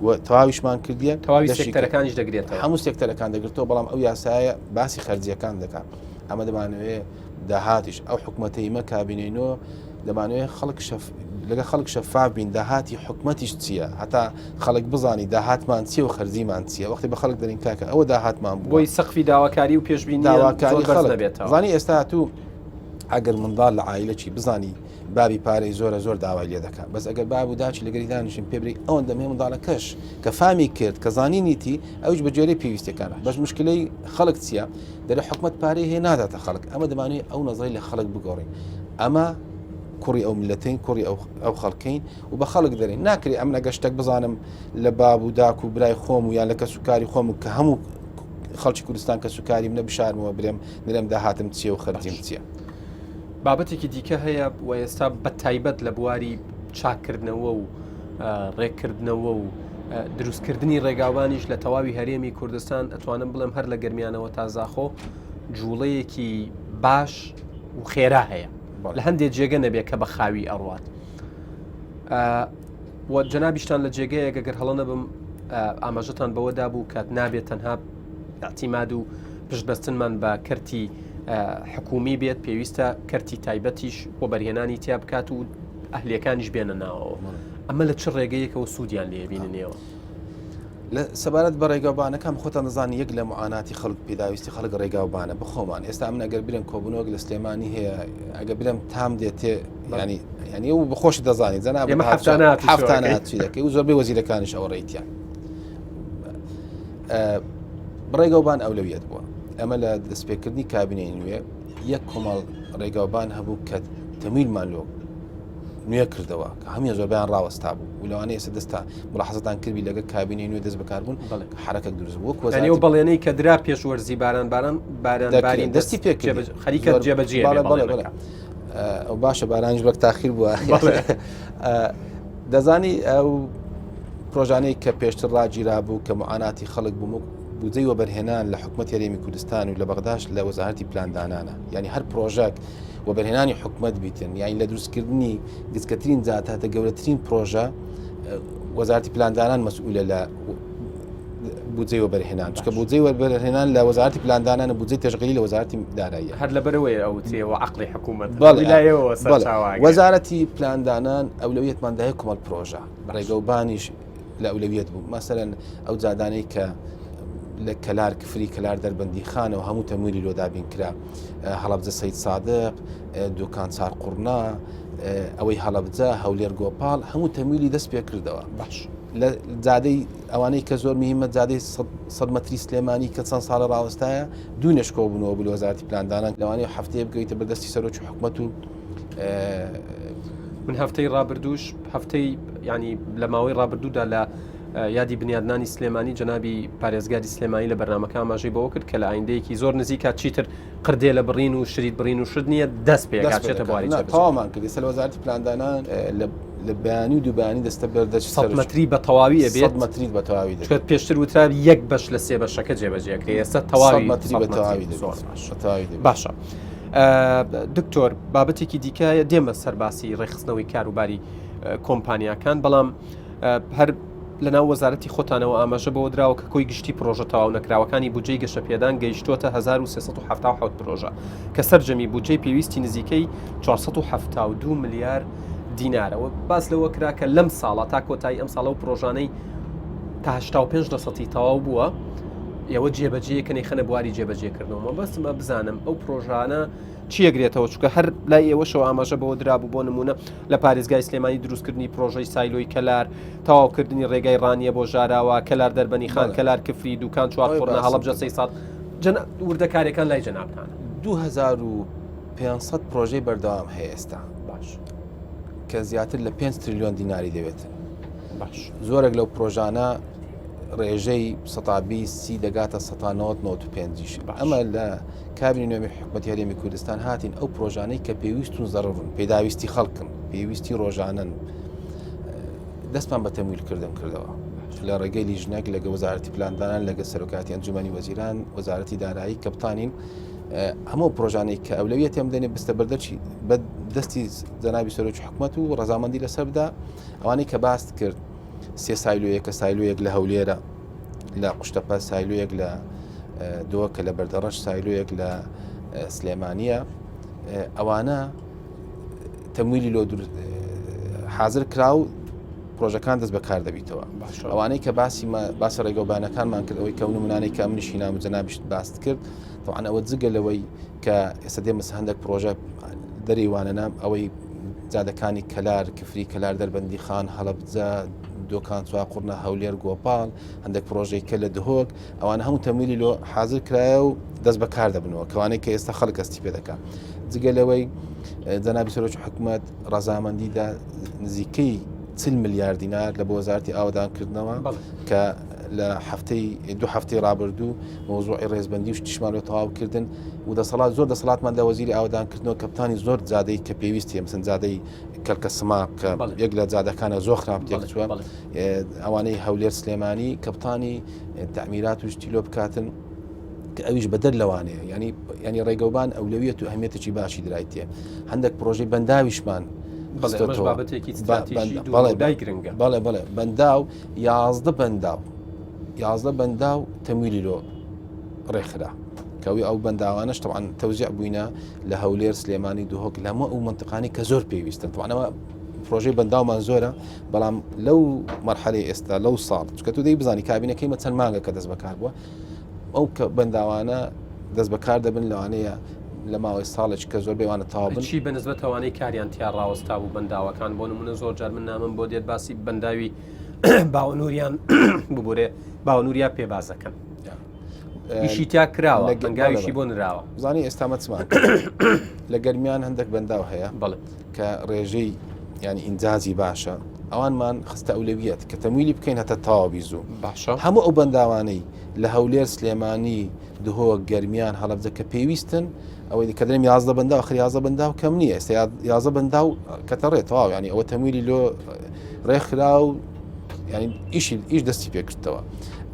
و تەواویشمان کردیە تەواوی سێکتەرەکانیش دەگرێتەوە هەموو سێکتەرەکان دەگرێتەوە بەڵام ئەو یاسایە باسی خەرجیەکان دەکات ئەمە دەمانوێت داهاتیش ئەو حکومەتەیمە کابینەینەوە دەمانوێت خەڵک لەگە خەڵک شەفاف بین داهاتی حکومەتیش چییە هەتا خەڵک بزانی داهاتمان چیە و خەرجیمان چییە وەختی بە خەڵک دەرین کاکە ئەوە داهاتمان بۆی سەقفی داواکاری و پێشبینی داواکاری خەڵک نەبێتەوە زانی ئێستا تو ئەگەر منداڵ لە عایلەکی بزانی بابی پارەی زۆر داوای لێ دەکات بەس ئەگەر باب و داچی لەگەری دانیشین پێبری ئەوەن دەمێ منداڵەکەش کە فامی کرد کە زانینیتی ئەوش بە جێرەی پێویستەکانە بەس مشکلەی خەڵک چییە دەرە حکومت پارەی هەیە ناداتە خەڵک ئەمە دەمانێت ئەو نەزەی لە خەڵک بگۆڕین ئەمە کوڕی ئەو ملەتین کوڕی ئەو خەڵکەین و بە خەڵک دەرین ناکری ئەم نەگەشتێک بزانم لە باب و داک و برای خۆم و یان لە کە سوکاری خۆم و کە هەموو خەڵکی کوردستان کە سوکاری منە بشارمەوە برێم داهاتم چییە و خەرجیم چییە بابەتێکی دیکە هەیە و ئێستا بە تایبەت لە بواری چاکردنەوە و ڕێککردنەوە و دروستکردنی ڕێگاوانیش لە تەواوی هەرێمی کوردستان ئەتوانم بڵێم هەر لە گەرمیانەوە تازاخۆ جوڵەیەکی باش و خێرا هەیە لە هەندێک جێگە نەبێت کە بە خاوی ئەڕوات و جەنابیشتان لە جێگەیەک گەگەر هەڵە نەبم ئاماژەتان بەوەدا بوو کات نابێت تەنها ئەتیماد و پشتبەستنمان بە کەرتی حکومی بێت پێویستە کەرتی تایبەتیش بۆ بەرهێنانی تیا بکات و ئەهلیەکانیش بێنە ناوەوە ئەمە لە چ ڕێگەیەکەوە سوودیان لێبیننەوە لە سەبارەت بە ڕێگاوبانەکەم خۆتان دەزانی یەک لە معاناتی خەڵک پێداویستی خەڵک ڕێگاوبانە بخۆمان ئێستا من ئەگەر برم کۆبنەوەک لە سلێمانی هەیە ئەگە برم تام دێتێ ینی و بخۆش دەزانیت زەنا هەفتانات دەکەی و زۆربەی وەزیرەکانیش ئەوە ڕێیتیان ڕێگاوبان ئەولەویەت بووە ئەمە لە دەستپێکردنی کابینەی نوێ یەک کۆمەڵ ڕێگاوبان هەبوو کە تەمیلمان لۆ نوێ کردەوە کە هەمیە زۆربیان ڕاوەستا بوو و لەوانەیە ئێستا دەستا ملاحەزەتان کردی لەگە کابینەی نوێ دەست بەکاربوون حرەکەک دروست بوو وەکو بەڵێنەی کە درا پێشوەرزی باران دەستی پێ خەریکە جێبەجێ ئەو باشە بارانج وەک تاخیر بووە دەزانی ئەو پرۆژانەی کە پێشتر ڕاگیرا بوو کە معاناتی خەڵک بوو بودجەی وەبەرهێنان لە حکومەت هەرێمی کوردستان و لە بەغداش لە وەزارەتی پلاندانانە یعنی هەر پرۆژێک وەبەرهێنانی حکومەت بیتن یعنی لە دروستکردنی گچکەترین زیاترە گەورەترین پرۆژە وەزارەتی پلاندانان مەسئولە لە بودجەی وەبەرهێنان چکە بودجەی وەبەرهێنان لە وەزارەتی پلاندانانە بودجەی تەشغیلی لە وەزارەتی دارایی هەر لەبەرەوەی ئەو تێوە عەقڵی حکومەت وەزارەتی پلاندانان ئەولەویەتمان داهەیە کۆمەڵ پرۆژە ڕێگەوبانیش لە ئەولەویەت بوو مەسەرەن ئەو جادانەی کە لە کەلار کفری کەلار دەربەندی خانەوە هەموو تەمویلی لۆدابین کرا هەڵەبجە سەید سادق دوکان چار قورنا ئەوەی هەڵەبجە هەولێر گۆپاڵ هەموو تەمویلی دەست پێ کردەوە باش لە جادەی ئەوانەی کە زۆر میهمە جادەی 100 مەتری سلێمانی کە چەند ساڵە ڕاوەستایە دوو نشکۆ بوونەوە بوو لە وەزارەتی پلاندانان لەوانەیە هەفتەیە بگەیتە بەدەستی سەرۆکی حکومەت و من هەفتەی ڕابردووش هەفتەی ینی لە ماوەی ڕابردوودا لە یادی بنیادنانی سلێمانی جەنابی پارێزگاری سلێمانی لە بەرنامەکە ئاماژەی بەوە کرد کە لە ئایندەیەکی زۆر نزیکە چیتر قردێ لە بڕین و شریت بڕین و شت نییە دەست پێکاتێتە بواری تاوامان کردی سەر وەزارەتی پلاندانان لە بەیانی و دووبیانی دەستە بەردەچ 100 مەتری بە تەواوی ئەبێت 100 مەتری بە تەواوی دەکات پێشتر وترا یەک بەش لە سێ بەشەکە جێبەجێکرێ ئێستا تەواوی 100 مەتری بە تەواوی باشە دکتۆر بابەتێکی دیکە دێمە سەرباسی ڕێخستنەوەی کاروباری کۆمپانیاکان بەڵام هەر لەناو وەزارەتی خۆتانەوە ئاماژە بەوە دراوە کە کۆی گشتی پرۆژە تەواو نەکراوەکانی بودجەی گەشەپێدان گەیشتوتە 1377 پرۆژە کە سەرجەمی بودجەی پێویستی نزیکەی 472 ملیار دینارەوە باس لەوە کرا کە لەم ساڵە تا کۆتایی ئەم ساڵە و پرۆژانەی تا 85% تەواو بووە ئێوە جێبەجێکەنەی خەنە بواری جێبەجێکردنەوە بەسمە بزانم ئەو پرۆژانە چیەگرێتەوە چکە هەر لای ئێوەشەوە ئاماژە بەوە درابوو بۆ نمونە لە پارێزگای سلێمانی دروستکردنی پرۆژەی سایلۆی کەلار تەواوکردنی ڕێگای ڕانیە بۆ ژاراوە کەلار دەربەنی خان کەلار کفری دوکان چوار قورنە هەڵەبجە 300 وردەکارەکان لای جەنابتانە 2500 پرۆژەی بەردەوام هەیە ئێستا باش کە زیاتر لە 5 تریلیۆن دیناری دەوێتن باش زۆرێک لەو پرۆژانە ڕێژەی 120 دەگاتە 1995 ئەمە لە کابینی نوێمی حکومەتی هەرێمی کوردستان هاتین ئەو پرۆژانەی کە پێویست و زەڕڕن پێداویستی خەڵکن پێویستی ڕۆژانن دەستمان بە تەمویلکردن کردەوە لە ڕێگەی لیژنەک لەگە وەزارەتی پلاندانان لەگە سەرۆکاتی ئەنجومەنی وەزیران وەزارەتی دارایی کە بتانین هەموو پرۆژانەی کە ئەولەویەت ئەم دێنێ بستە بەردەچی بە دەستی جەنابی سەرۆکی حکومەت و ڕەزامەندی لەسەر بدا ئەوانەی کە باست کرد سێ سایلۆیەکە سایلۆیەک لە هەولێرە لە قوشتەپە سایلۆیەک لە دۆکە لە بەردەڕەش سایلۆیەک لە سلێمانیە ئەوانە تەمویلی لۆ حاضر کرا و پرۆژەکان دەست بەکار دەبیتەوە ئەوانەی کە باسی ڕێگەوبانەکانمان کرد ئەوەی کەون منانەی کە منیشی نام و جەنابیشت باست کرد طبعاً ئەوە جگە لەوەی کە ئێستا دێمە هەندێک پرۆژە دەریوانە نام ئەوەی جادەکانی کەلار کفری کەلار دەربەندی خان هەڵەبجە دۆکان چوا قورنە هەولێر گۆپاڵ هەندێک پرۆژەی کە لە دهۆک ئەوانە هەموو تەمویلی لۆ حاضر کرایە و دەست بەکار دەبنەوە کەوانەی کە ئێستا خەڵک ئەستی پێ دەکات جگە لەوەی جەنابی سەرۆکی حکوومەت ڕەزامەندیدا نزیکەی 40 ملیار دینار لە بۆ وەزارەتی ئاودانکردنەوە کە لە دو هەفتەی ڕابردوو مۆزوعی ڕێزبەندی و شتیشمان لە تەواوکردن و دەسەڵات زۆر دەسەڵاتمان لە وەزیری ئاودانکردنەوە کەپتانی زۆر جادەی کە پێویستی مەسەن جادەی کەلکە سما کە یەک لە جادەکانە زۆر خراپ تێکچووە ئەوانەی هەولێر سلێمانی کەپتانی تعمیرات و شتی لۆ بکاتن کە ئەویش بەدەر لەوانەیە ینی ڕێگەوبان ئەولەویەت و ئەهمیەتێکی باشی درایتێ هەندێک پرۆژەی بەنداویشمان بەڵێ بەنداو 11 بەنداو تەمویلی لۆ ڕێکخرا کەوی ئەو بەنداوانش طبعاً تەوزیع بووینە لە هەولێر سلێمانی دوهۆک لەمە ئەو منطقانی کە زۆر پێویستن طبعاًەوە پرۆژەی بەنداومان زۆرە بەڵام لەو مەرحەلەی ئێستا لەو ساڵ چکە تو دەی بزانی کابینەکەی مە چەند مانگە کە دەست بەکار بووە ئەو کە بەنداوانە دەست بەکار دەبن لەوانەیە لە ماوەی ساڵێک کە زۆر بێوانە تاوابن چی بەنسبەت ئەوانەی کاریان تیا ڕاوەستا بوو بەنداوەکان بۆ نمونە زۆر جار من نامم بۆ دێت باسی بەنداوی باوەنووریان ببورێ باوەنووریا پێبازەکەن ئیشی تیا کراوە بەنگاویشی بۆ نراوە زانی ئێستا مەچمان لە گەرمیان هەندێک بەنداو هەیە کە ڕێژەی ینی ئینجازی باشە ئەوانمان خستە ئەولەویەت کە تەمویلی بکەین هەتە تاوابی زوو باشە هەموو ئەو بەنداوانەی لە هەولێر سلێمانی دهۆک گەرمیان هەڵەبجە کە پێویستن ئەوەی کە دەرێم 11 بەنداو خری 11 بەنداو کەم نییە ئێستا 11 بەنداو کەتە ڕێتەواو ینی ئەوە تەمویلی لۆ ڕێکخرا و ینی ئیش دەستی پێکردەوە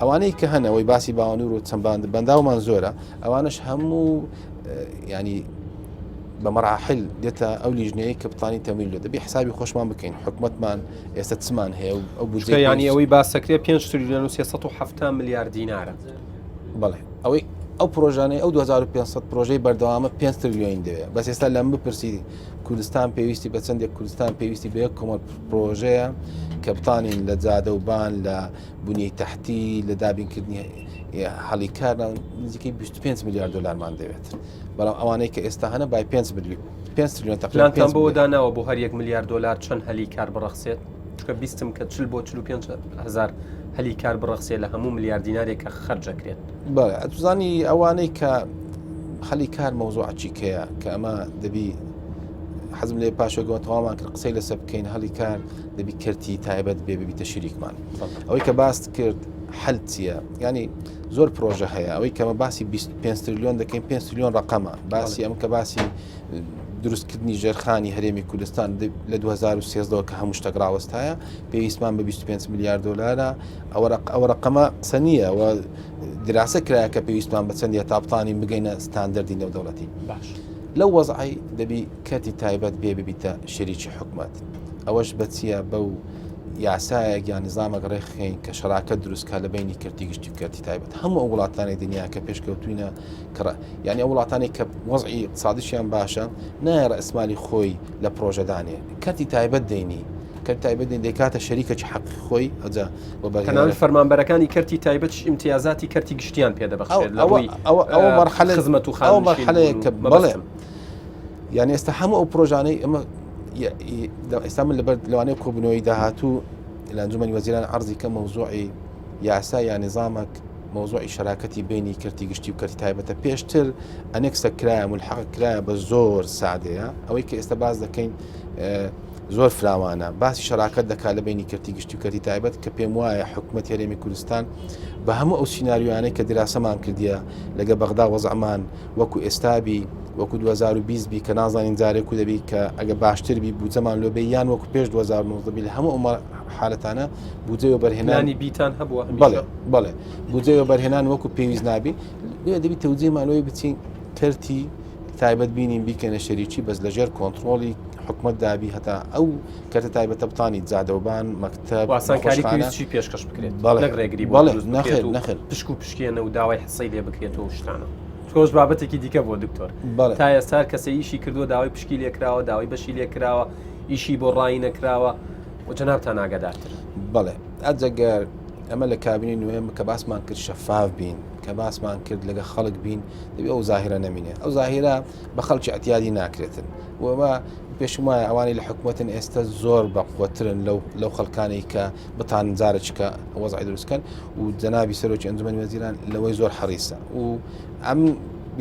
ئەوانەی کە هەنەوەی باسی باوەنوور و چەند بەنداومان زۆرە ئەوانش هەموو ینی بە مەراحل دێتە ئەو لیژنەیە کە بتانی تەمویل لێ دەبێ حسابی خۆشمان بکەین حکومەتمان ئێستا چمان هەیە و ئەو بودجە ینی ئەوەی باسەکرێ 5 تریلیۆن و 370 میلیارد دینارە بەڵێ ئەوەی ئەو پرۆژانەی ئەو 2500 پرۆژەی بەردەوامە 5 تریلیۆن دەوێت بەس ئێستا لەم بپرسی کوردستان پێویستی بە چەندێک کوردستان پێویستی بە یەک کۆمەڵ پرۆژەیە کە بتانین لە جادەوبان لە بنیەی تەحتی لە دابینکردنی هەڵی کار نزیکەی 25 میلیارد دلارمان دەوێت بەڵام ئەوانەی کە ئێستا هەنە بای 5 تریلیۆن تقریبا بۆ داناوە بۆ هەر 1 میلیارد دلار چەند هەلی کار بڕەخسێت چکە بیستم کە 40 بۆ 45,000 هەلی کار بڕەخسێت لە هەموو میلیارد دینارێک کە خەرجەکرێت بەڵێ ئەتوزانی ئەوانەی کە خەلی کار مەوزوعی کەیە کە ئەمە دەبی حەزم لێ پاشۆگەوە تەوامان کرد قسەی لەسەر بکەین هەڵی کار دەبی کردی تایبەت بێبیتە شیریکمان ئەوەی کە باست کرد حەل چییە ینی زۆر پرۆژە هەیە ئەوەی کەمە باسی 25 تریلیۆن دەکەین 5 تریلیۆن ڕقەمە باسی ئەم کە باسی دروستکردنی ژێرخانی هەرێمی کوردستان لە 2013 کە هەموو شتێک ڕاوەستایە پێویستمان بە 25 میلیارد دلارە ئەوە ڕقەمە سەنیە و دراسە کرایە کە پێویستمان بە چەندی تاپتانی بگەینە ستاندەردی نێودەوڵەتی باش لەو وەزعی دەبی کەتی تایبەت بێ ببیتە شەریکی حکومەت ئەوەش بەچیە بەو یاسایەک یان نظامێک ڕێکخین کە شەراکەت دروستکە لە بینی کردی گشتی و کەتی تایبەت هەموو ئەو وڵاتانی دنیا کە پێشکەوتوینە یعنی ئەو وڵاتانی کە وەزعی اقتصادیشیان باشە نایە ڕەسمالی خۆی لە پرۆژەدانێ کەتی تایبەت دەینی کە تایبەت دەکاتە شەریکەکی حەقی خۆی ئەجا کەناڵ فەرمانبەرەکانی کەرتی تایبەت ئیمتیازاتی کەرتی گشتیان پێدەبەخشێت ئەوە مەرحەلە خزمەت و ئەو مەرحەلەیە کە بەڵێ یعنی ئێستا هەموو ئەو پرۆژانەی ئەمە ئێستا من لەبەر لەوانەیە کۆبنەوەی داهاتوو لە ئەنجومەنی وەزیران عەرزی کە مەوزوعی یاسا یا نظامێک مەوزوعی شەراکەتی بینی کەرتی گشتی و کەرتی تایبەتە پێشتر ئەنێکسە کرایە ملحەق کرایە بە زۆر سادەیە ئەوەی کە ئێستا باز دەکەین زۆر فراوانە باسی شەراکەت دەکات لە بینی کەرتی گشتی و کەرتی تایبەت کە پێم وایە حکومەت هەرێمی کوردستان بە هەموو ئەو سیناریوانەی کە دراسەمان کردیە لەگە بەغدا وەزعمان وەکو ئێستابی وەکو 2020 بی کە نازانین جارێک و دەبی کە ئەگە باشتر بی بودجەمان لۆ بێ یان وەکو پێش 2019 بی لە هەموو ئەو حالەتانە بودجەوە بەرهێنانی بیتان هەبووە بەڵێ بودجەوە بەرهێنان وەکو پێویست نابی دەبی تەوجیهمانەوەی بچین کەرتی تایبەت بینین بیکەنە شەریکی بەس لەژێر کۆنتڕۆڵی حکومت دابی هەتا ئەو کەرتە تایبەتە بتانی جادەوبان مەکتەب واسانکاری پێویستی پێشکەش بکرێت بەڵێ ڕێگری بەڵێ نەخێر پشک و پشکێنە و داوای حسەی لێ بکرێتەوە شتانە خۆش بابەتێکی دیکە بۆ دکتۆر تا ئێستا کەسە ئیشی کردووە داوای پشکی لێکراوە داوای بەشی لێکراوە ئیشی بۆ ڕای نەکراوە و جەنابتان ئاگادارتر. بەڵێ ئەجەگەر ئەمە لە کابینی نوێم کە باسمان کرد شەفاف بین کە باسمان کرد لەگە خەڵک بین دەبێت ئەو زاهرە نەمینێ ئەو زاهرە بە خەڵکی ئەتیادی ناکرێتن وەمە پێشم وایە ئەوانی لە حکوومەتن ئێستا زۆر بەقوترن لەو خەڵکانی کە بتان جارە چکە وەزعی دروستکەن و جەنابی سەرۆکی ئەنجومەنی وەزیران لەوەی زۆر حەریسە و ئەم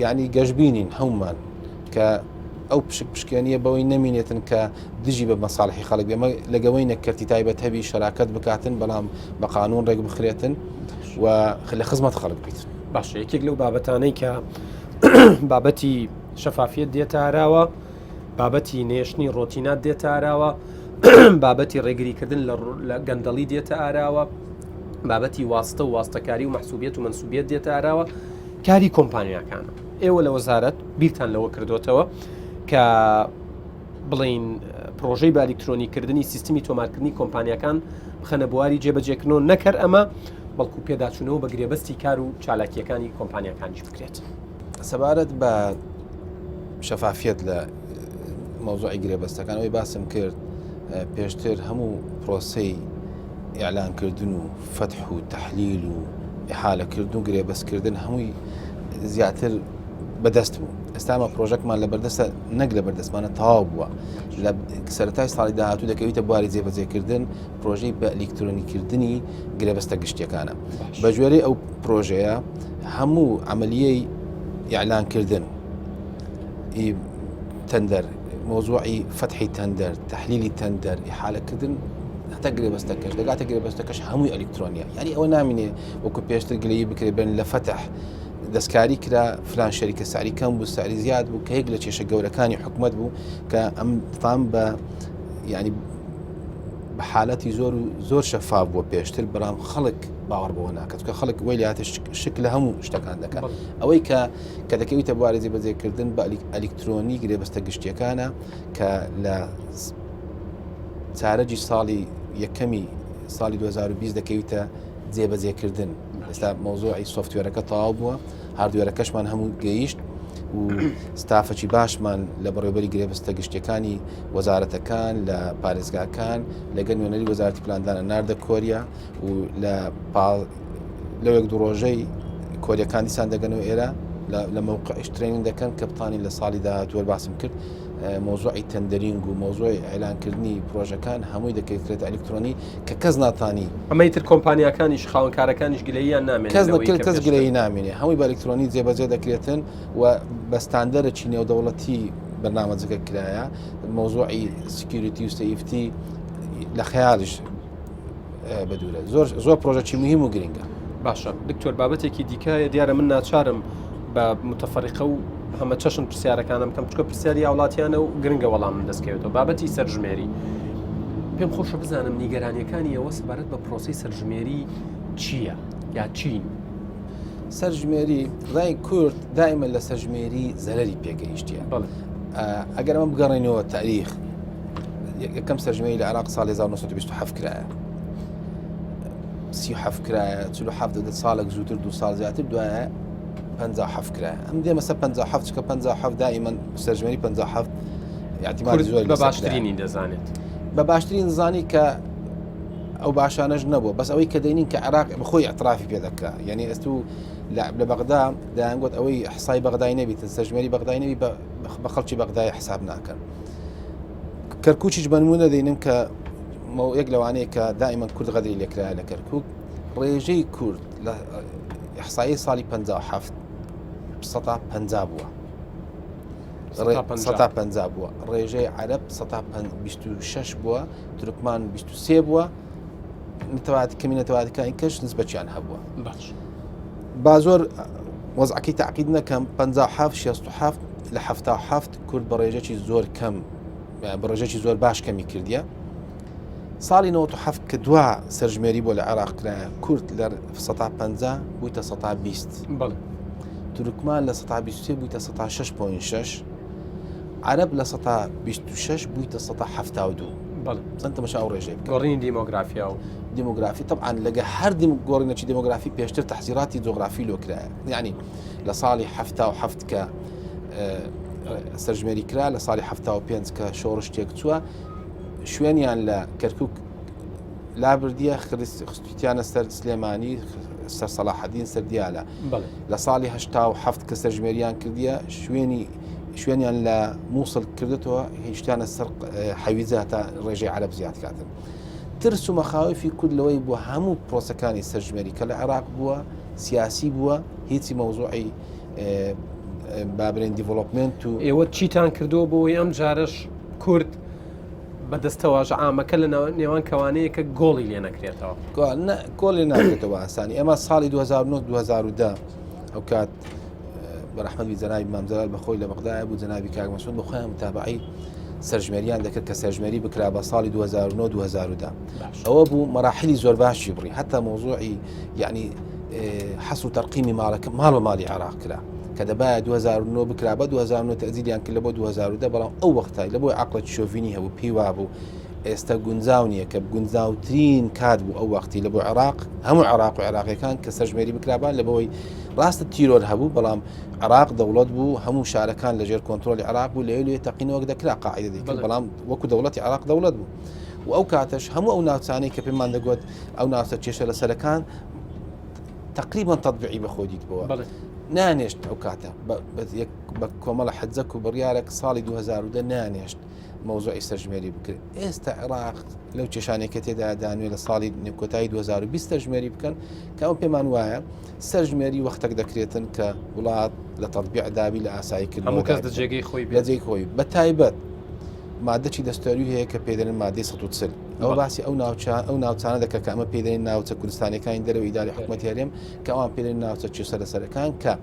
یعنی گەشببینین هەمومان کە ئەو پشکێنیە بەوەی نەمینێتن کە دژی بە مەساڵحی خەڵک بێمە لەگەوەی نەکردی تایبەت هەبی شەراکەت بکاتن بەڵام بە قانون ڕێک بخرێتن و لە خزمەت خەڵک بیت. باش یەکێک لەو بابەتانەی کە بابەتی شەفافیت دێتە ئاراوە بابەتی نێشتنی ڕۆتینات دێتە ئاراوە بابەتی ڕێگریکردن لە گەندەڵی دێتە ئاراوە بابەتی واستە و واستەکاری و مەحسوبیت و منسوبیت دێتە ئاراوە کاری کۆمپانیاکانە. ئێوە لە وەزارەت بیرتان لەوە کردوتەوە کە بڵین پرۆژەی بە ئەلکترۆنیکردنی سیستمی تۆمارکردنی کۆمپانیەکان بخەنە بواری جێبەجێکردنەوە نەکرد ئەمە بەڵکو پێداچوونەوە بە گرێبەستی کار و چالاکیەکانی کۆمپانیەکانیش بکرێت. سەبارەت بە شەفافیت لە مەوزوعی گرێبەستەکانەوەی باسم کرد پێشتر هەموو پرۆسەی ئیعلانکردن و فتح و تەحلیل و ئیحالەکردن و گرێبەستکردن هەمووی زیاتر بەدەست بوو. ئێستامە پرۆژەکمان لە بەردەستە نەک لە بەردەستمانە تەواو بووە لە سەرەتای ساڵی داهاتوو دەکەوێتە بواری جێبەجێکردن پرۆژەی بە ئەلکترۆنیکردنی گرێبەستە گشتیەکانە بە گوێرەی ئەو پرۆژەیە هەموو عملیەی ئیعلانکردن تەندەر مۆزوعی فتحی تەندەر تەحلیلی تەندەر ئیحالەکردن هەتا گرێبەستەکەش دەگاتە گرێبەستەکەش هەمووی ئەلکترۆنیە یعنی ئەوە نامینێ وەکو پێشتر گلەیی بکرێ بن لە فتح دەستکاری کرا فلان شەریکە ساری کەم بوو ساری زیاد بوو کە هێک لە کێشە گەورەکانی حکوومەت بوو کە ئەم تام بە ینی بە حالەتی زۆر شەفاف بووە پێشتر بەڵام خەڵک باوەڕ بەوە ناکات کە خەڵک وەی لاتە شک لە هەموو شتەکان دەکات ئەوەی کە دەکەویتە بواری جێبەجێکردن بە ئەلکترۆنی گرێبەستە گشتیەکانە کە لە چارەجی ساڵی یەکەمی ساڵی 2020 دەکەویتە جێبەجێکردن ئێستا مۆزوعی سۆفتوێرەکە تەواو بووە هاردوێرەکەشمان هەموو گەیشت و ستافەکی باشمان لە بەڕێوەبەری گرێبەستە گشتیەکانی وەزارەتەکان لە پارێزگاکان لەگەڵ نوێنەری وەزارەتی پلاندانە ناردە کۆریا و لە یەک دوو ڕۆژەی کۆریەکان دیسان دەگەنەوە ئێرە لە موقعیش ترێنینگ دەکەن کە بتانی لە ساڵی داهاتووە باسم کرد مۆزوعی تەندەرینگ و مۆزوعی ئەعلانکردنی پرۆژەکان هەمووی دەکەوێتە ئەلکترۆنی کە کەس ناتانی ئەمەیتر کۆمپانیەکانیش خاوەنکارەکانیش گلەییان نامێنێت کەس گلەیی نامێنێ هەمووی بە ئەلکترۆنی جێبەجێ دەکرێتن و بە ستاندەرێکی نێودەوڵەتی بەرنامەجەکە کرایە مۆزوعی سکیوریتی و سەیفتی لە خەیاڵش بەدوورە زۆر پرۆژەکی مهم و گرنگە. باشە دکتۆر بابەتێکی دیکایە دیارە من ناچارم بە متەفەریقە و هەمە چەشن پرسیارەکانم کەم چکە پرسیاری وڵاتیانە و گرنگە وەڵام من دەستکەوێتەوە بابەتی سەرژمێری پێم خۆشە بزانم نیگەرانیەکانی ئەوە سەبارەت بە پرۆسی سەرژمێری چییە یا چین؟ سەرژمێری ڕای کورد دائیمە لە سەرژمێری زەرەری پێگەیشتیە ئەگەر ئەمە بگەڕێنەوە تاریخ یەکەم سەرژمێری لە عێراق ساڵی 1927 کرایە 37 کرایە 47 ساڵێک زووتر 2 ساڵ زیاتر دوایە 57 کرایە ئەم دێمەسە 57 چکە 57 دائیمەن سەرژمێری 57 احتیمالی زۆر بە باشترینی دەزانێت بە باشترین زانی کە ئەو باشانەش نەبووە بەس ئەوەی کە دەینین کە عێراق بخۆی ئەطرافی پێ دەکرا یعنی ئەستو لە بەغدا دەیانگوت ئەوەی حسای بەغدای نەبیتن سەرژمێری بەغدای نەبی بە خەڵکی بەغدای حساب ناکەن کەرکووکیش بەنمونە دەینم کە یەک لەوانەیە کە دائیمەن کورد غەدری لێکرایە لە کەرکووک ڕێژەی کورد لە ئیحسایی ساڵی 57 150 بووە 150 بووە ڕێژەی عەرەب 126 بووە تورکمان 23 بووە کەمی نەتەواتەکانی کەش نسبەتیان هەبووە با زۆر وەزعەکەی تەعقید نەکەم 57 67 لە 77 کورد بە ڕێژەی زۆر کەم بە ڕێژەی زۆر باش کەمی کردیە ساڵی 97 کە دوا سەرژمێری بۆ لە عێراق کرایە کورد لە 150 بوویتە 120 تورکمان لە 123 بوویتە 106.6 عەرەب لە 126 بوویتە 172 چەند تەمەشا ئەو ڕێژەی گۆڕینی دیمۆگرافیا و دیمۆگرافی طبعا لەگە هەر گۆڕینەکی دیمۆگرافی پێشتر تەحزیراتی جۆغرافی لۆ کرایە یعنی لە ساڵی 77 کە سەرژمێری کرا لە ساڵی 75 کە شۆڕشتێک چووە شوێنیان لە کەرکک لابردیە خستیانە سەر سلێمانی سەر سەلاحەدین سەردیالە لە ساڵی 1970 کە سەرژمێریان کردیە شوێنیان لە مووسڵ کردێتەوە هیچیانە سەر حەویجە تا ڕێژەی عەرەب زیاد کاتن ترس و مەخاوفی کورد لەوەی بووە هەموو پرۆسەکانی سەرژمێری کە لە عێراق بووە سیاسی بووە هیچی مەوزوعی بابرین دیڤلۆپمنت و ئێوە چیتان کردەوە بۆی ئەم جارش کورد بەدەستەوە عامەکە لە نێوان کەوانەیە کە گۆڵی لێ نەکرێتەوە گۆڵی ناکرێتەوە ئاسانی ئێمە ساڵی 2009 ئەو کات بەرەحمەتی جەنابی مامزەلال بەخۆی لە بەغدایە بوو جەنابی کاک مەسعود بەخۆیان متابعی سەرژمێریان دەکرد کە سەرژمێری بکرا بە ساڵی 2009 ئەوە بوو مەراحلی زۆر باشی بڕی حتا مۆزوعی یعنی حەس و تەرقیمی ماڵ بە ماڵی عێراق کرا کە دەبایە 2009 بکرا بە 2009 تەزیریان کرد لە بۆ 2010 بەڵام ئەو وەختای لە بۆی عەقڵەتی شۆڤینی هەبوو پێی وابوو ئێستا گونجاو نییە کە گونجاوترین کات بوو ئەو وەختی لە بۆ عێراق هەموو عێراق و عێراقیەکان کە سەرژمێری بکرابان لە بەوەی ڕاستە تیرۆر هەبوو بەڵام عێراق دەوڵەت بوو هەموو شارەکان لەژێر کۆنتترۆلی عێراق بوو لێ تەقینەوەک دەکرا قاعدە دەکرد بەڵام وەکو دەوڵەتی عێراق دەوڵەت بوو و ئەو کاتەش هەموو ئەو ناوچانەی کە پێمان دەگوت ئەو ناوچە کێشە لە سەرەکان تقریبا تطبیعی بەخۆ دیتبەوە نانێشت ئەو کاتە بە کۆمەڵە حەجەک و بڕیارێک ساڵی 2010 نانێشت مەوزوعی سەرژمێری بکرد ئێستا عێراق لەو کێشانێکە تێدا دانوێت لە ساڵی کۆتایی 2020 سەرژمێری بکەن کە ئەو پێمان وایە سەرژمێری وەختێک دەکرێتن کە وڵات لە تەطبیع دابی لە ئاساییکردنەوە کەس جێگەی خۆی بە تایبەت مادەی دەستۆری هەیە کە پێدەن مادەی 140 ئەو باسی ئەو ناوچانە دەکە کە ئەمە پێدەین ناوچە کوردستانەکانی دەرەوە ئیداری حکومەتی هەرێم کە ئەوان پێدەن ناوچە چێسە لەسەرەکان کە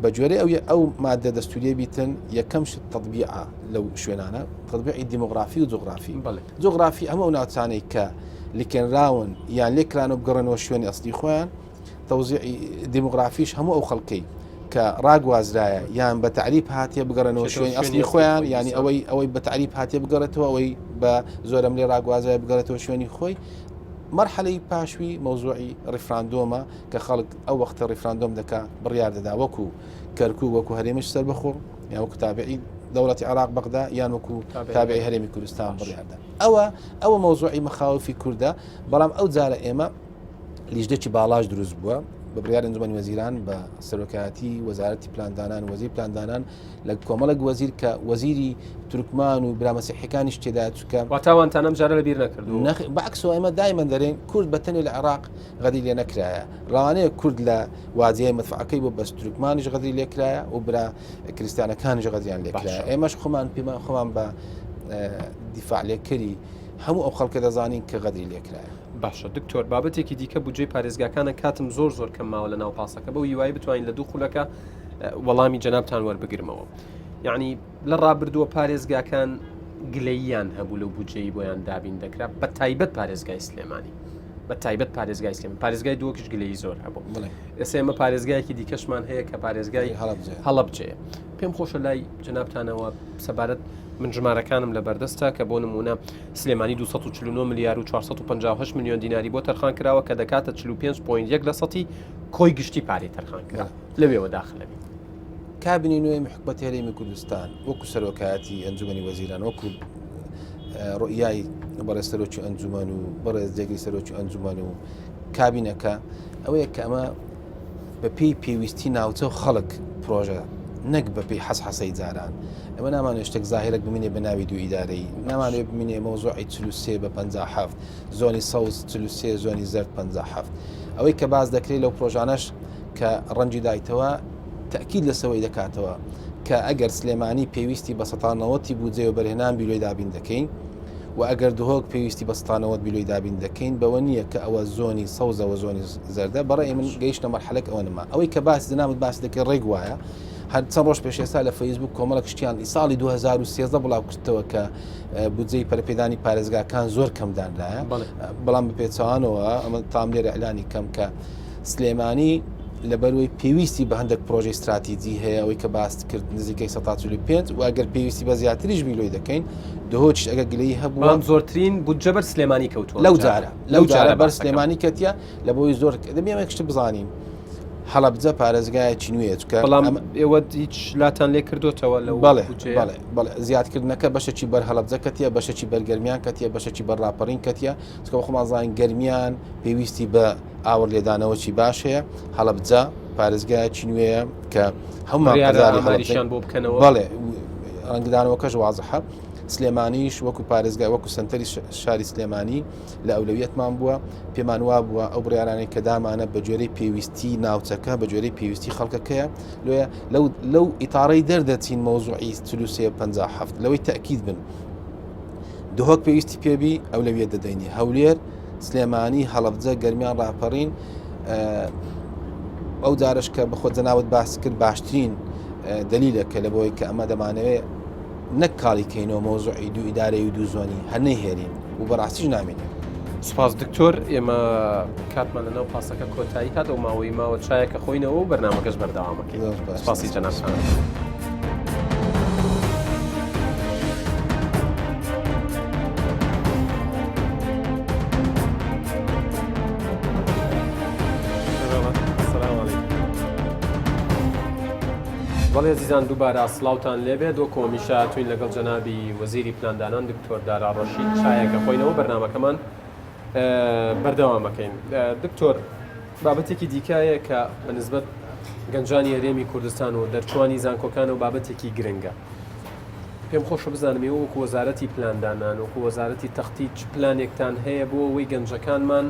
بە جۆرە ئەو مادە دەستوریە بیتن یەکەم تطبیعە لەو شوێنانە تطبیعی دیموغرافی و جغرافی هەموو ئەو ناوچانەی کە لیکێنراون یان لێکرانە بگەڕێنەوە شوێنی ئەسلی خۆیان تەوزیعی دیموغرافیش هەموو ئەو خەڵکەی کە ڕاگوازرایە یان بە تعریف هاتیە بگەڕێنەوە شوێنی ئەسلی خۆیان ینی ئەوەی بە تعریف هاتیە بگەڕێتەوە ئەوەی بە زۆرم لێ ڕاگوازایە بگەڕێتەوە شوێنی خۆی مرحلەی پاشوی مەوزوعی ڕیفراندۆمە کە خەڵک ئەو وەختە ڕیفراندۆم دەکا بڕیار دەدا وەکو کەرکوو وەکو هەرێمیش سەر بەخۆ یان وەکو تابعی دەوڵەتی عێراق بەغدا یان وەکو تابعی هەرێمی کوردستان بڕیاردا ئەوە مەوزوعی مەخاوفی کووردە بەڵام ئەو جارە ئێمە لیژدەکی باڵاش دروست بووە بە بڕیاری ئەنجومەنی وەزیران بە سەرۆکایەتی وەزارەتی پلاندانان وەزیر پلاندانان لە کۆمەڵک وەزیر کە وەزیری تورکمان و برامەسیحیەکانیش تێدا چووکە واتاوانتان ئەم جارە لەبیر نەکردو بەعکسەوە ئێمە دایمەن دەرێن کورد بەتەنێ لە عێراق غەدری لێ نەکرایە ڕەوانەیە کورد لە واجهەیە مدفعەکەی بۆ بەس تورکمانیش غەدری لێکرایە و برا کریستیانەکانیش غەدریان لێکرایە ئێمەش خۆمان بە دیفاع لێکەری هەموو ئەو خەڵکە دەزانین کە غەدری لێکرایە باشە دکتۆر بابەتێکی دیکە بودجێ پارێزگاکانە کاتم زۆر کەم ماوە لە ناو پاسەکە بە هیوای بتوانین لە دوو خولەکە وەڵامی جەنابتان وەربگرمەوە یعنی لە ڕابردووە پارێزگاکان گلەییان هەبوو لەو بودجەی بۆیان دابین دەکرا بە تایبەت پارێزگای سلێمانی بە تایبەت پارێزگای سلێمانی پارێزگای دووەکیش گلەیی زۆر هەبوو ئێستا ئێمە پارێزگایەکی دیکەشمان هەیە کە پارێزگای هەڵەبجەیە پێم خۆشە لای جەنابتانەوە سەبارەت من ژمارەکانم لە بەردەستە کە بۆ نمونە سلێمانی 249 ملیار و 458 میلیۆن دیناری بۆ تەرخان کراوە کە دەکاتە 45.1% کۆی گشتی پارەی تەرخان کرا لەوێەوە داخلەبی کابینی نوێی حکومەتی هەرێمی کوردستان وەکو سەرۆکایەتی ئەنجومەنی وەزیران وەکو ڕوئیای بەڕێز سەرۆکی ئەنجومەن و بەڕێز جێگەی سەرۆکی ئەنجومەن و کابینەکە ئەوەیە کە ئەمە بە پێی پێویستی ناوچە و خەڵک پرۆژە نەک بە پێی حەسحەسەی جاران ئەمە نامانێت شتێک زاهرێک بمینێ بە ناوی دوو ئیدارەی نامانێت بمینێ مەوزوعی 43 بە 57 زۆنی سەوز 43 زۆنی زەرد 57 ئەوەی کە باز دەکرێت لەو پرۆژانەش کە ڕەنجی دایتەوە تەکید لەسەوەی دەکاتەوە کە ئەگەر سلێمانی پێویستی بە 190 بودجێ و بەرهێنان بیلۆی دابین دەکەین و ئەگەر دهۆک پێویستی بە 190 بیلۆی دابین دەکەین بەوە نییە کە ئەوە زۆنی سەوزەوە زۆنی زەردە بەڕێ من گەیشتە مەرحەلەک ئەوە نما ئەوەی کە باسی دەنامت باسی دەکەی ڕێک وایە هەر چەند ڕۆژ پێش ئێستا لە فەیسبوک کۆمەڵک شتیان ساڵی 2013 بڵاو کردەوە کە بودجەی پەرپێدانی پارێزگاکان زۆر کەمدانرایە بەڵام بە پێچەوانەوە ئەمە تام لێرە ئەعلانی کەم کە سلێمانی لەبەروەی پێویستی بە هەندێک پرۆژەی استراتیجی هەیە ئەوەی کە باس کرد نزیکەی 145 و ئەگەر پێویستی بە زیاتریش بیلۆی دەکەین دهۆچ ئەگە گلەی هەبووە زۆرترین بودجە بەر سلێمانی کەوتووە لەو جارە بەر سلێمانی کەتیە لە بۆی زۆر دەبێمە کشت بزانیم هەڵەبجە پارێزگایەکی نوێ چکە بەڵام ئێوە هیچ لاتان لێ کردوتەوە لە بەڵێ زیادکردنەکە بەشێکی بەر هەڵەبجە کەتیە بەشێکی بەرگەرمیان کەتیە بەشێکی بەر ڕاپەڕین کەتیە چکە خۆمازانین گەرمیان پێویستی بە ئاور لێدانەوەی باش هەیە هەڵەبجە پارێزگایەکی نوێیە کە هەموماریشان بۆ بکەنەوە بەڵێ ڕەنگدانەوەکەش وازحە سلێمانیش وەکو پارێزگای وەکو سنتەری شاری سلێمانی لە ئەولەویەتمان بووە پێمان وا بووە ئەو بڕیارانەی کە دامانە بە جۆرەی پێویستی ناوچەکە بە جۆرەی پێویستی خەڵکەکەیە لەو ئیتاڕەی دەردەچین مەوزوعی 53 لەوەی تەکید بن دهۆک پێویستی پێبی ئەولەویەت دەدەینی هەولێر سلێمانی هەڵەبجە گەرمیان ڕاپەڕین ئەو جارش کە بەخۆ جەناوت باس کرد باشترین دلیلە کە لە بۆی کە ئەمە دەمانەوێت نەک کاڵیکەینەوە مۆزوعی دوو ئیدارەی و دوو زۆنی هەرنەی هێرین و بەڕاستیش نامێنێت. سپاس دکتۆر ئێمە کاتمان لەناو پاسەکە کۆتایی هات و ماوەی ماوە چایەکە خۆینەوە و بەرنامەکەش بەردەوامەکەین. سپاسی جەنابتان. بەڵێ عزیزان دووبارە سڵاوتان لێبێت و کۆمیشە توین لەگەڵ جەنابی وەزیری پلاندانان دکتۆر دارا ڕەشید چایەکە خۆینەوە بەرنامەکەمان بەردەوامەکەین. دکتۆر بابەتێکی دیکایە کە بەنسبەت گەنجانی هەرێمی کوردستان و دەرچوانی زانکۆکان و بابەتێکی گرنگە. پێم خۆشە بزانم ئێوە وەکو وەزارەتی پلاندانان وەکو وەزارەتی تەختی چ پلانێکتان هەیە بۆ ئەوەی گەنجەکانمان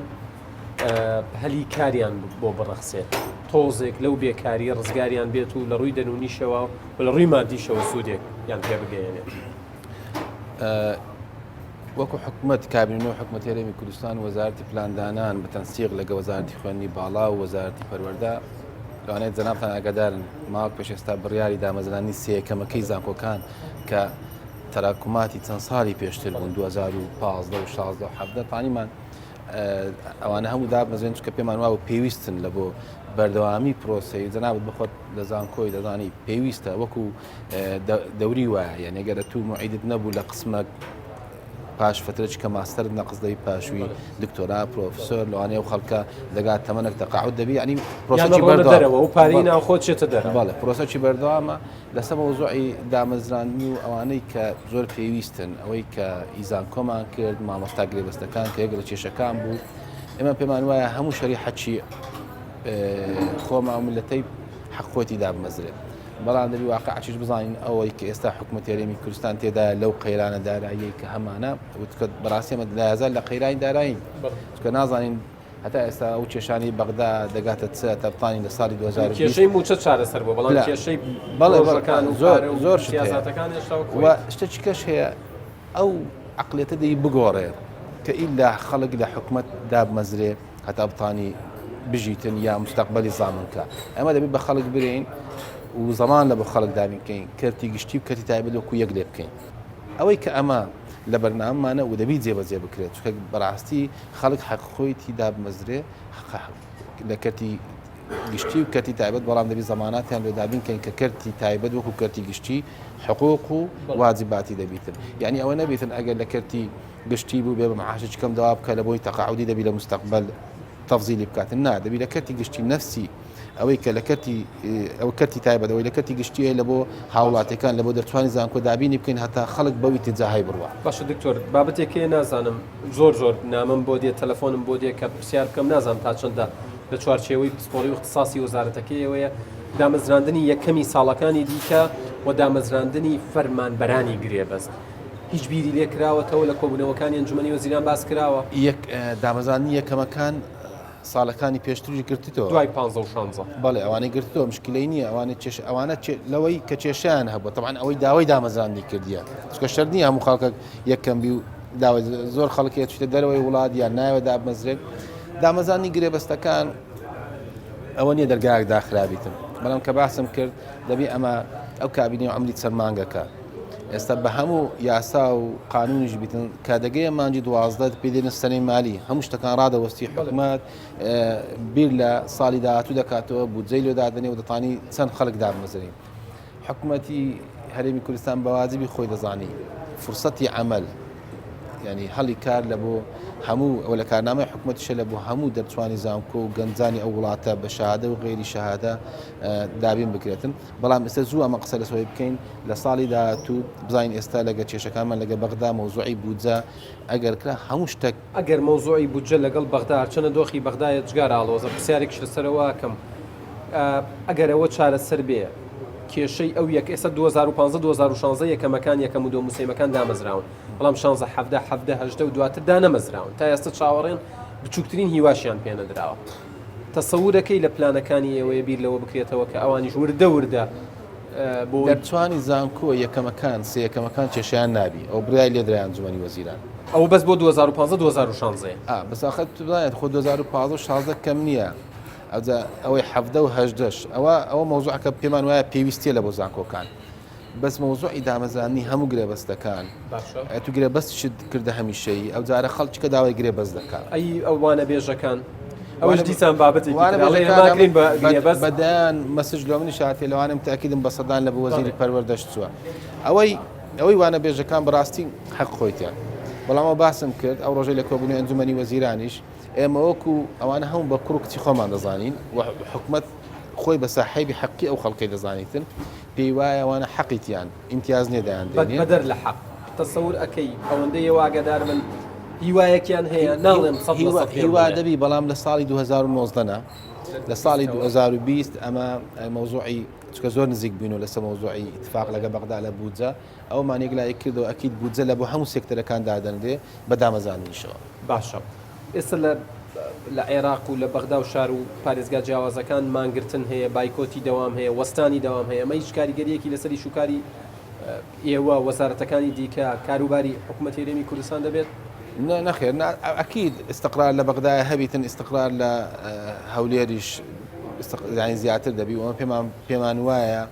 هەلی کاریان بۆ بڕەخسێت تۆزێک لەو بێکاری ڕزگاریان بێت و لە ڕووی دەنونیشەوە و لە ڕووی مادیشەوە سوودێک یان پێ بگەێنێت. وەکو حکومەت کابینە و حکومەتی هەرێمی کوردستان وەزارەتی پلاندانان بە تەنسیق لەگە وەزارەتی خوێندنی باڵا و وەزارەتی پەروەردە لەوانەیە جەنابتان ئاگادارن ماوەک پێش ئێستا بڕیاری دامەزرانی سێیەکەمەکەی زانکۆکان کە تەراکوماتی چەند ساڵی پێشتر بوون 2015 و 16 و 17 پانیمان ئەوانە هەموو دابمەزێن چکە پێمان وا و پێویستن لە بۆ بەردەوامی پرۆسی جەنابەت بخۆت لە زانکۆی دەزانی پێویستە وەکو دەوری وایە یعنی ئەگەر تو موعیدت نەبوو لە قسمە پاش فترەی کە ماستەر نەقزدەی پاشووی دکتۆرا پرۆفسۆر لەوانەیە و خەڵکە دەگات تەمەنێک تەقاعود دەبی ینی پرۆسەی بەردەوامە و پارەی ناوخۆ چێتە دەرەوە. بەڵێ پرۆسەی بەردەوامە لەسەر مەوزوعی دامەزرانی و ئەوانەی کە زۆر پێویستن ئەوەی کە ئیزان کۆمان کرد مامۆستا گرێبەستەکان کە یەک لە کێشەکان بوو ئێمە پێمان وایە هەموو شەریحەتی خۆمان و ملەتەی حەق خۆتی دابمەزرێت. بەڵام دەبی واقعچیش بزانین ئەوەی کە ئێستا حکومەتی هەرێمی کوردستان تێدا لەو قەیرانە دارایی کە هەمانە وتکە بەڕاستی ئەمە لایەزار لە قەیرانی دارایی چکە نازانین هەتا ئێستا ئەو کێشانی بەغدا دەگاتە چ تەبتانی لە ساڵی 2020 کێشەی موچە چارەسەر بوو بەڵام کێشەی بەڵێ زۆر شتێکی کەش هەیە ئەو عەقڵیەتە دەی بگۆڕێت کە ئیلا خەڵک لە حکومەت دابمەزرێ هەتا بتانی بژیتن یا مستەقبەلی زامنکە ئەمە دەبێت بە خەڵک برین و زەمان لە بۆ خەڵک دابین بکەین کەرتی گشتی و کەرتی تایبەت وەکو یەک لێ بکەین ئەوەی کە ئەمە لە بەرنامەمانە و دەبی جێبەجێ بکرێت چکە بەڕاستی خەڵک حەق خۆی تی دابمەزرێ لە کەرتی گشتی و کەرتی تایبەت بەڵام دەبی زەماناتیان لێ دابین کەین کە کەرتی تایبەت وەکو کەرتی گشتی حقوق و واجباتی دەبیتن یعنی ئەوە نەبێتن ئەگەر لە کەرتی گشتی بوو بێ بە معاشی کەم دەوا بکە لە بۆی تەقاعودی دەبی لە مستەقبل تەفزیلی بکاتن نا دەبی لە کەرتی گشتی نەفسی ئەوەی کە لە ئەو کەرتی تایبەتەوەی لە کەرتی گشتیە لە بۆ هاوڵاتەکان لە بۆ دەرچوانی زانکۆ دابینی بکەین هەتا خەڵک بەوی تجاهای بڕوە. باشە دکتۆر بابەتێکی نازانم زۆر نامم بۆ دێت تەلەفۆنم بۆ دێت کە پرسیار بکەم نازانم تا چەندە لە چوارچێوەی پسپۆڕی و اختصاسی وەزارەتەکەیەوەیە دامەزراندنی یەکەمی ساڵەکانی دیکە و دامەزراندنی فەرمانبەرانی گرێبەست. هیچ بیری لێ کراوەتەوە لە کۆبوونەوەکانی ئەنجومەنی وەزیران باس کراوە دامەزراندنی یەکەمەکان ساڵەکانی پێشتری گرتیتەوە دوای 15 بەڵێ ئەوانەی گرتەوە مشکلەی نییە ئەوانە لەوەی کە کێشیان هەبووە طبعاً ئەوەی داوای دامەزراندنی کردیە چکە شەرت نییە هەموو خەڵکە یەکەمبی و داوای زۆر خەڵکی چیتە دەرەوەی وڵات یان ناوێت دامەزرێت دامەزانی گرێبەستەکان ئەوە نییە دەرگایەک داخرابیتن بەڵام کە باسم کرد دەبی ئەمە ئەو کابینی و عەمری چەند مانگەکە ئێستا بە هەموو یاسا و قانونیش بیتن کە دەگەیە مانجی 12 پێدێنە سەرەی مالی هەموو شتەکان ڕادەوەستی حکومەت بیر لە ساڵی داهاتوو دەکاتەوە بودجەی لێ دادنێ و دەتوانی چەند خەڵک دامەزرین حکومەتی هەرێمی کوردستان بە واجبی خۆی دەزانی فرسەتی عەمەل ینی هەڵی کار لە بۆ هەموو ئەو لە کارنامەی حکوومەتیشە لە بۆ هەموو دەرچوانی زانکۆ و گەنجانی ئەو وڵاتە بە شەهادە و غێری شەهادە دابین بکرێتن بەڵام ئێستا زوو ئەمە قسە لەسەوەی بکەین لە ساڵی داهاتوو بزانین ئێستا لەگە کێشەکانمان لەگە بەغدا مەوزوعی بودجە ئەگەر کرا هەموو شتێک ئەگەر مەوزوعی بودجە لەگەڵ بەغدا چەنە دۆخی بەغدایە جگار ئاڵۆزە پرسیارێکش لەسەرەوە کەم ئەگەرەوە چارەسەر بێ کێشەی ئەو یەک ئێستا 2015-2016 یەکەمەکان یەکەم و دۆ موسیمەکان دامەزراون بەڵام 16 17 و دواتر دانەمەزراون تا ئێستا چاوەڕێن بچووکترین هیواشیان پێنەدراوە تەسەورەکەی لە پلانەکانی ئێوەیە بیر لەوە بکرێتەوە کە ئەوانیش وردە بۆ دەرچوانی زانکۆ یەکەمەکان سێ یەکەمەکان کێشیان نابی ئەو برای لێدرای ئەنجومەنی وەزیران ئەو بەس بۆ 2015-2016 بەساخەت توانێت خۆ 2015 کەم نییە ئەوەی 17 و 18 ئەوە مەوزوعەکە پێمان وایە پێویستیە لە بۆ زانکۆکان بەس مەوزوعی دامەزانی هەموو گرێبەستەکان تو گرێبەست کردە هەمیشەیی ئەو جارە خەڵکیکە داوای گرێبەست دەکات ئەی ئەوانە بێژەکان ئەوش دیسان بابەتی بەدایان مەسج لە منی شاتێ لەوانم تاکیدم بە سەدان لە بۆ وەزیری پەروەردەشت چووە ئەوەی وانە بێژەکان بەڕاستی حەق خۆیتیان بەڵامەوە باسم کرد ئەو ڕۆژەی لە کۆبوونی ئەنجومەنی وەزیرانیش ئێمە وەکو ئەوانە هەموو بە کوڕ و کچی خۆمان دەزانین و حکومەت خۆی بە ساحەیبی حەقی ئەو خەڵکی دەزانیتن پێی وایە ئەوانە حەقیتیان ئیمتیاز نێدایان بەدەر لە حەق تەسەور ئەەکەی ئەوەندەی واگەدار من هیوایەکیان هەیە ناڵێم هیوا دەبی بەڵام لە ساڵی 2019 لە ساڵی 2020 ئەمە مەوزوعی چکە زۆر نزیک بووین و لەسەر مەوزوعی اتفاق لەگە بەغدا لە بودجە ئەومان یەکلای کردەوە ئەکید بودجە لە بۆ هەموو سێکتەرەکان دادەنرێ بە دامەزانیشەوە باشە ئێستا لە عێراق و لە بەغدا و شار و پارێزگا جیاوازەکان مانگرتن هەیە بایکۆتی دەوام هەیە وەستانی دەوام هەیە ئەمە هیچ کاریگەریەکی لەسەری شوکاری ئێوە وەزارەتەکانی دیکە کاروباری حکوومەتی هەرێمی کوردستان دەبێت نەخێر ئەکید استقرار لە بەغدای هەبیتن استقرار لە هەولێریش زیاتر دەبی و پێمان وایە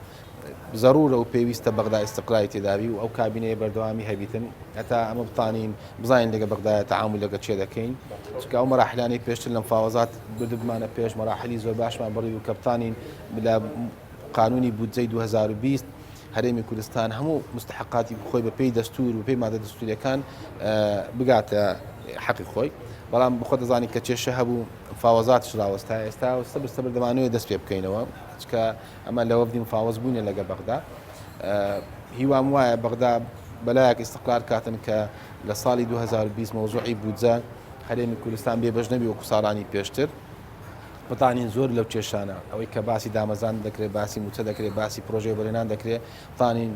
ضرورە و پێویستە بەغدا استقرای تێداوی و ئەو کابینەیە بەردەوامی هەبیتن هەتا ئەمە بتانین بزانین لەگە بەغدایە تەعامل لەگە چێ دەکەین چکە ئەو مەراحلانەی پێشتر لە مفاوەزات بردبمانە پێش مەراحلی زۆر باشمان بڕی و کە بتانین لە قانونی بودجەی 2020 هەرێمی کوردستان هەموو مستحقاتی خۆی بە پێی دەستور و پێی مادە دەستوریەکان بگاتە حەقی خۆی بەڵام بخۆ دەزانی کە چێشە هەبوو مفاوەزاتش ڕاوەستا ئێستا سەبر دەمانوێت دەست پێ بکەینەوە چکە ئەمە لە وەفدی مفاوەز بوونە لەگە بەغدا هیوام وایە بەغدا بەلایەک استقرار کاتن کە لە ساڵی 2020 مەوزوعی بودجە هەرێمی کوردستان بێبەش نەبی وەکو ساڵانی پێشتر بتانین زۆر لەو کێشانە ئەوەی کە باسی دامەزان دەکرێت باسی موچە دەکرێت باسی پرۆژێ بەرهێنان دەکرێت بتانین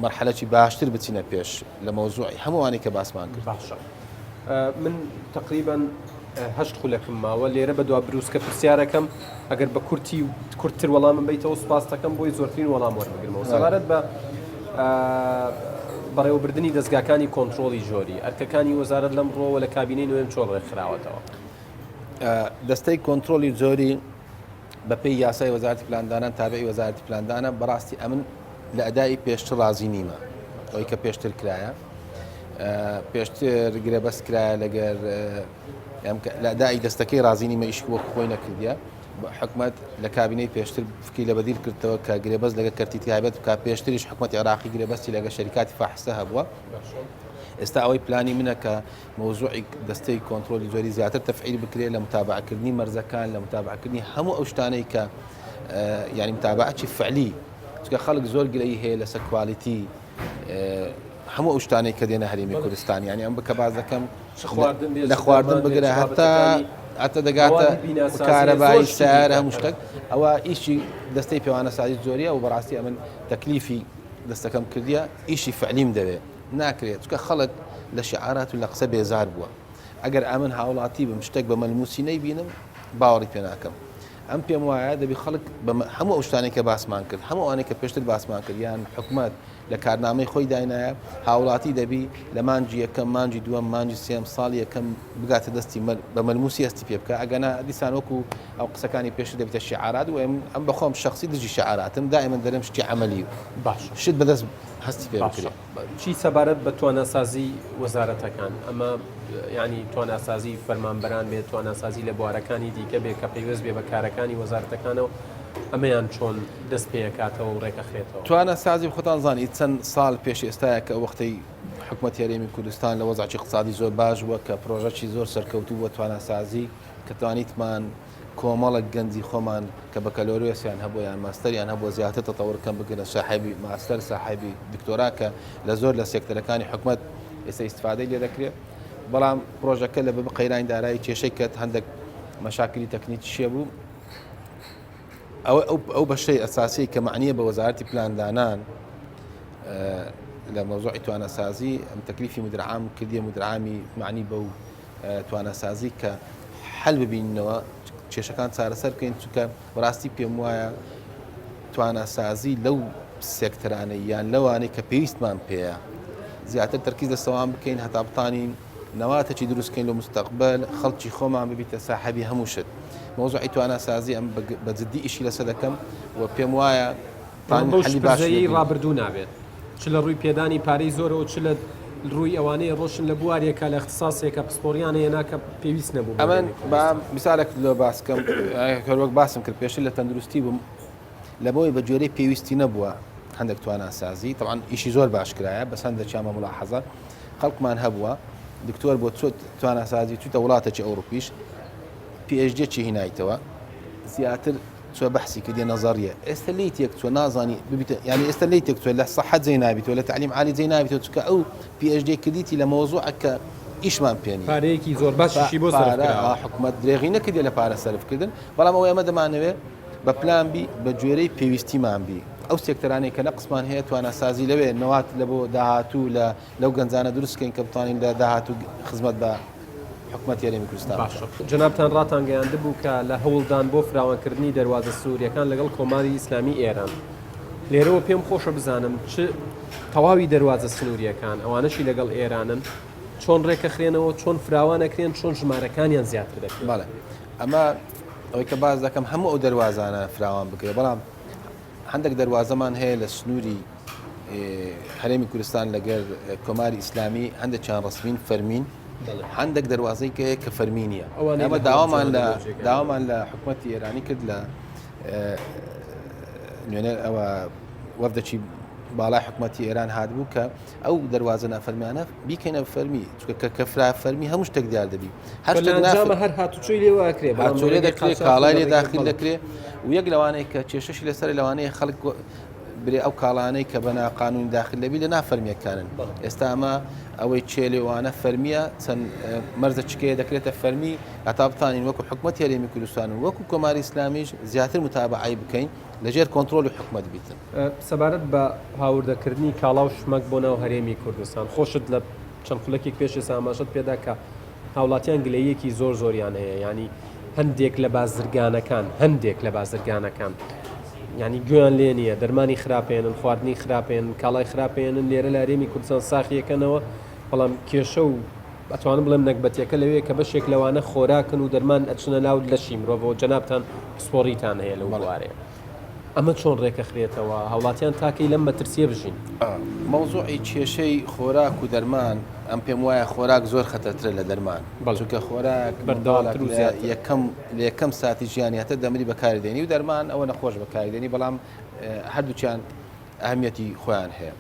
مەرحەلەی باشتر بچینە پێش لە مەوزوعی هەمووانی کە باسمان کرد باشە من تقریبا هەشت خولەکم ماوە لێرە بە دوا بروسکە پرسیارەکەم ئەگەر بە کورتتر وەڵامم بیتەوە سوپاس دەکەم بۆی زۆرترین وەڵام وەربگرمەوە سەبارەت بە بەڕێوەبردننی دەستگاکانی کۆنتترۆلی ژۆری ئەرکەکانی وەزارەت لەم ڕۆوە لە کابینەی نوێم چۆڵ ڕێکخراوەتەوە دەستەی کۆنتترۆلی جۆری بەپێی یاسای وەزارەتی پلاندانان تابعی وەزارەتی پلاندانە بەڕاستی ئەمن لە ئەدای پێشتر ڕازی نیمە ئەوەی کە پێشتر کرایە پێشتر گرێبەست کرایە لەگەر لە ئەدای دەستەکەی ڕازی نیمە ئیش وەک خۆی نەکردیە حکومت لە کابینەی پێشتر فکی لە بەدیل کردەوە کە گرێبەست لەگە کەرتی تایبەت بکات پێشتریش حکومەتی عێراقی گرێبەستی لەگە شەریکاتی فاحسە هەبووە ئێستا ئەوەی پلانی منە کە مەوزوعی دەستەی کۆنتترۆلی جۆری زیاتر تەفعیل بکرێت لە متابعکردنی مەرزەکان لە متابعکردنی هەموو ئەو شتانەی کە یعنی متابعەتی فعلی چکە خەڵک زۆر گرەی هەیە لەسەر کوالیتی هەموو ئەو شتانەی کە دێنە هەرێمی کوردستان یعنی ئەم بکە باز دەکەم لە خواردن بگرە هەتا دەگاتە کارەبایی سیارە هەموو شتێک ئەوە ئیشی دەستەی پێوانە سازی زۆریە و بەڕاستی ئەمن تەکلیفی دەستەکەم کردیە ئیشی فعلیم دەوێت ناکرێت چکە خەڵک لە شعارات و لە قسە بێزار بووە ئەگەر ئەمن هاوڵاتی بم شتێک بە مەلموسی نەیبینم باوەڕی پێ ناکەم ئەم پێم وایە دەبی خەڵک هەموو ئەو شتانێک کە باسمان کرد هەموو ئەوانەی کە پێشتر باسمان کرد یان حکومەت لە کارنامەی خۆی داینایە هاوڵاتی دەبی لە مانجی یەکەم مانجی دووەم مانجی سێم ساڵی یەکەم بگاتە دەستی بە مەلموسی هەستی پێ بکە ئەگەنا دیسان وەکو ئەو قسەکانی پێشتر دەبێتە شعارات و ئەم بەخۆم شخصی دژی شعاراتم دائما دەرم شتی عملی باش شت بەدەست هەستی پێ بکرێت چی سەبارەت بە توانەسازی وەزارەتەکان ئەمە ینی توانەسازی فەرمانبەران بێت توانەسازی لە بوارەکانی دیکە بێت کە پێویست بێ بە کارەکانی وەزارەتەکانەوە ئەمەیان چۆن دەست پێکاتەوە و ڕێکەخێتەوە توانەسازی خۆتان زانی چەند ساڵ پێش ئێستاە کە وەختەی حکومەت هەرێمی کوردستان لە وەزعی اقتصادی زۆر باش بووە کە پرۆژەی زۆر سەرکەوتوو بۆ توانەسازی کە توانیتمان کۆمەڵک گەنجی خۆمان کە بە کەلۆریۆسیان هەبوو یان ماستەریان هەبوو زیاتر تەتەوڕکەم بگرن ساحیبی ماستەر ساحیبی دکتۆرا کە لە زۆر لە سێکتەرەکانی حکومەت ئێستا ئیستفادەی لێ دەکرێت بەڵام پرۆژەکە لە بە قەیرانی دارایی کێشەی کەت هەندێک مەشاکلی تەکنیکی شێ بوو ئەو بەشەی ئەساسی کە معنیە بە وەزارەتی پلاندانان لە مەوزوعی توانەسازی ئەم تەکلیفی مدرعام کردیە مدرعامی معنی بەو توانەسازی کە حل ببینەوە کێشەکان چارەسەر بکەین چونکە بەڕاستی پێم وایە توانەسازی لەو سێکتەرانەی یان لەوانەی کە پێویستمان پێەیە زیاتر تەرکیز لەسەوان بکەین هەتا بتانین نەواتەکی دروستکەین لە مستەقبل خەڵکی خۆمان ببیتە ساحەبی هەموو شت مۆزوعی توانەسازی ئەم بە جددی ئیشی لەسەر دەکەم و پێم وایە حەلی باشی ڕابردوو نابێت چ لە ڕووی پێدانی پارەی زۆرەوە چ لە ڕووی ئەوانەیە ڕۆشن لە بوارێکە لە اختصاسێکە پسپۆریانە هێناکە پێویست نەبوو ئەمن با مثالێک لە باسکەم هەروەک باسم کرد پێشتر لە تەندروستی بووم لەبەوەی بە جۆرەی پێویستی نەبووە هەندێک توانەسازی طبعاً ئیشی زۆر باش کرایە بەس هەندێک چامە ملاحەزە خەڵکمان هەبووە دکتۆر بۆ چۆت توانەسازی چوتە وڵاتێکی ئەوروپیش PhD چی هینایتەوە زیاتر چۆ بەحسی کردی نەزەریە ئێستا لی تێک چۆ نازانی ببیتە ینی ئێستا لی تێک چۆ لە سەحەت جێی نابیتەوە لە تعلیم عالی جێی نابیتەوە چونکە ئەو PhD کردیتی لە مۆزوعەکە ئیشمان پێنی پارەیەکی زۆر باشی بۆ حکوومەت درێغی نەکردی لە پارە سەرفکردن بەڵام ئەوە ئەمە دەمانەوێت بە پلان بی بە گوێرەی پێویستیمان بی ئەو سێکتەرانەی کە نەقسمان هەیە توانەسازی لەوێ نەوات لە بۆ داهاتوو لەو گەنجانە دروستکەین کە بتوانین لە داهاتوو خزمەت بە حکوومەت هەرێمی کوردستان جنابتان ڕاتان گەیاندە بوو کە لە هەوڵدان بۆ فراوانکردنی دەواازە سووریەکان لەگەڵ کۆماری ئیسلامی ئێران لێرەوە پێم خۆشە بزانم چ تەواوی دەواازە سنووریەکان ئەوانەشی لەگەڵ ئێرانن چۆن ڕێکەخرێنەوە چۆن فراوانەکرێن چۆن ژمارەکانیان زیاتر دەکرێن بەڵێ ئەمە ئەوەی کە باز دەکەم هەموو ئەو دەواازانە فراوان بکرێت بەڵام هەندێک دەواازەمان هەیە لە سنووری هەرێمی کوردستان لەگەر کۆماری ئیسلامی هەندێکیان ڕسمین فەرمین هەندێک دەواازەی کە فەرمی نیە ئەمە داوامان لە حکوومەتی ئێرانی کرد لە نوێنەر ئەوە وەفدەی باڵای حکوومەتی ئێران هاتبوو کە ئەو دەواازە نافەرمیانە بیکەینە فەرمی چونکە کە فرا فەرمی هەموو شتێک دیار دەبی هەر هاتوچۆی لێواکرێ هاتوچۆی دەکرێت کاڵای لێ داخل دەکرێت و یەک لەوانەیە کە کێشەشی لەسەر لەوانەیە خەڵک برێ ئەو کاڵانەی کە بەنا قانون داخل لەبی لە نافەرمیەکانن ئێستا ئەمە ئەوەی چێلێوانە فەرمیە چەند مەرزە چکەیە دەکرێتە فەرمی هەتا بتانین وەکو حکوومەت هەرێمی کوردستان و وەکو کۆماری ئیسلامیش زیاتر متابعی بکەین لەژێر کۆنتترۆل و حکوومەت بیتن سەبارەت بە هاوردەکردنی کاڵا و شمەک بۆ ناو هەرێمی کوردستان خۆشت لە چەند خولەکی پێشی ساماشت پێدا کە هاوڵاتیان گلەیەکی زۆر زۆریان هەیە ینی هەندێک لە بازرگانەکان ینی گوێیان لێ نییە دەرمانی خراپێنن خواردنی خراپێن کاڵای خراپێنن لێرە لە هەرێمی کوردستان ساخیەکەنەوە بەڵام کێشە و ئەتوانم بڵێم نەکبەتەکە لەوەیە کە بەشێک لەوانە خۆراکن و دەرمان ئەچنە ناو لەشی مرۆڤەوە جەنابتان پسپۆڕیتان هەیە لەو بوارەیە ئەمە چۆن ڕێکەخرێتەوە هاوڵاتیان تاکەی لەم مەترسیە بژین مەوزوعی کێشەی خۆراک و دەرمان ئەم پێم وایە خۆراک زۆر خەتەرترە لە دەرمان چونکە خۆراک یەکەم ساتی ژیانیاتە دەمری بەکاردێنی و دەرمان ئەوە نەخۆش بەکاردێنی بەڵام هەردووچیان ئەهمیەتی خۆیان هەیە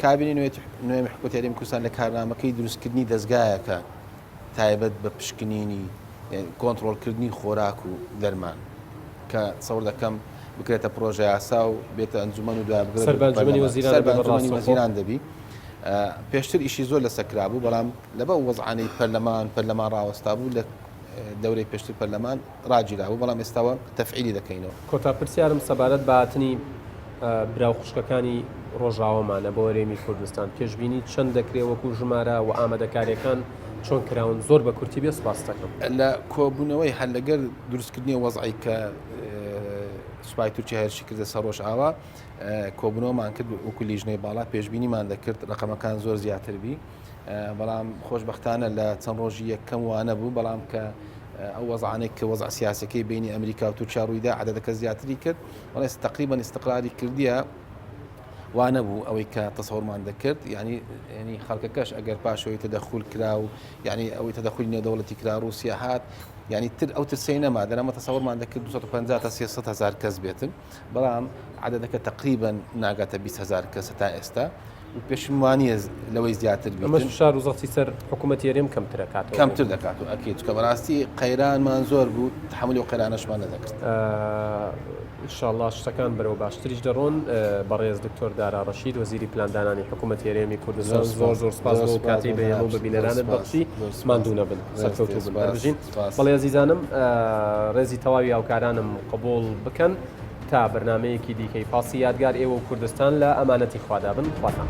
کابینی نوێمی حکوومەت هەرێمی کوردستان لە کارنامەکەی دروستکردنی دەستگایەکە تایبەت بە پشکنینی کۆنتترۆلکردنی خۆراک و دەرمان کە سەور دەکەم بکرێتە پرۆژه یاسا و بێتە ئەنجومەن و دوای بگرێت وەزیران دەبی پێشتر ئیشی زۆر لە سەکرا بوو بەڵام لەبە وەزعانەی پەرلەمان ڕاوەستا بوو لە دەورەی پێشتر پەرلەمان ڕاجیرا بوو بەڵام ئێستاوە تەفعیلی دەکەینەوە کۆتا پرسیارم سەبارەت بە هاتنی براو خوشکەکانی ڕۆژاوامانە بۆ هەرێمی کوردستان پێشبینی چەند دەکرێت وەکو ژمارە و ئامادەکاریەکان چۆن کراون زۆر بە کورتی بێ سوپاس دەکەم لە کۆبوونەوەی هەر لەگەر دروستکردنی وەزعی کە سوپای تورکیا هێرشی کردە سەر ڕۆژ ئاوا کۆبوونەوەمان کرد وەکو لیژنەی باڵا پێشبینیمان دەکرد ڕقەمەکان زۆر زیاتر بی بەڵام خۆشبەختانە لە چەند ڕۆژی یەکەم وانە بوو بەڵام کە ئەو وەزعانێک کە وەزع سیاسەکەی بینی ئەمریکا و تورکیا ڕوویدا عەدەدەکە زیاتری کرد بەڵام تقریباً استقراری کردیە وانە بوو ئەوەی کە تەسەوڕمان دەکرد ینی خەڵکەکەش ئەگەر پاشەوەی تەدەخول کرا و یعنی ئەوەی تەدەخولی نێودەوڵەتی کرا رووسیا هات یعنی تر ئەو ترسەی نەما دەرەمە تەسەوڕمان دەکرد 250 تا 300 هزار کەس بێتن بەڵام عەدەدەکە تقریباً ناگاتە 20 هزار کەس تا ئێستا پێشم وانە لەوەی زیاتر ئەمەش شار وزەتی سەر حکوومەت یاریێم کەمترە کاتەوە کەمتر دەکات و ئەکیت کە بەڕاستی قەیرانمان زۆر بوو تحملی و قەیرانەشمان نەدەکرد ئینشاءالله شتەکان بەرەو باشتریش دەڕۆن بەڕێز دکتۆر دارا ڕەشید وەزیری پلاندانانی حکوومەت یاریێمی کوردستان زۆر سپاس بۆ کاتی بەیان و ببینەرانت بەخشی ماندوو نەبن سەرکەوتوو بن بەرژین بەڵێ عەزیزانم ڕێزی تەواوی هاوکارانم قبول بکەن تا بەرنامەیەکی دیکەی پاسی یادگار ئێوە و کوردستان لە ئەمانەتی خوادابن خواتان.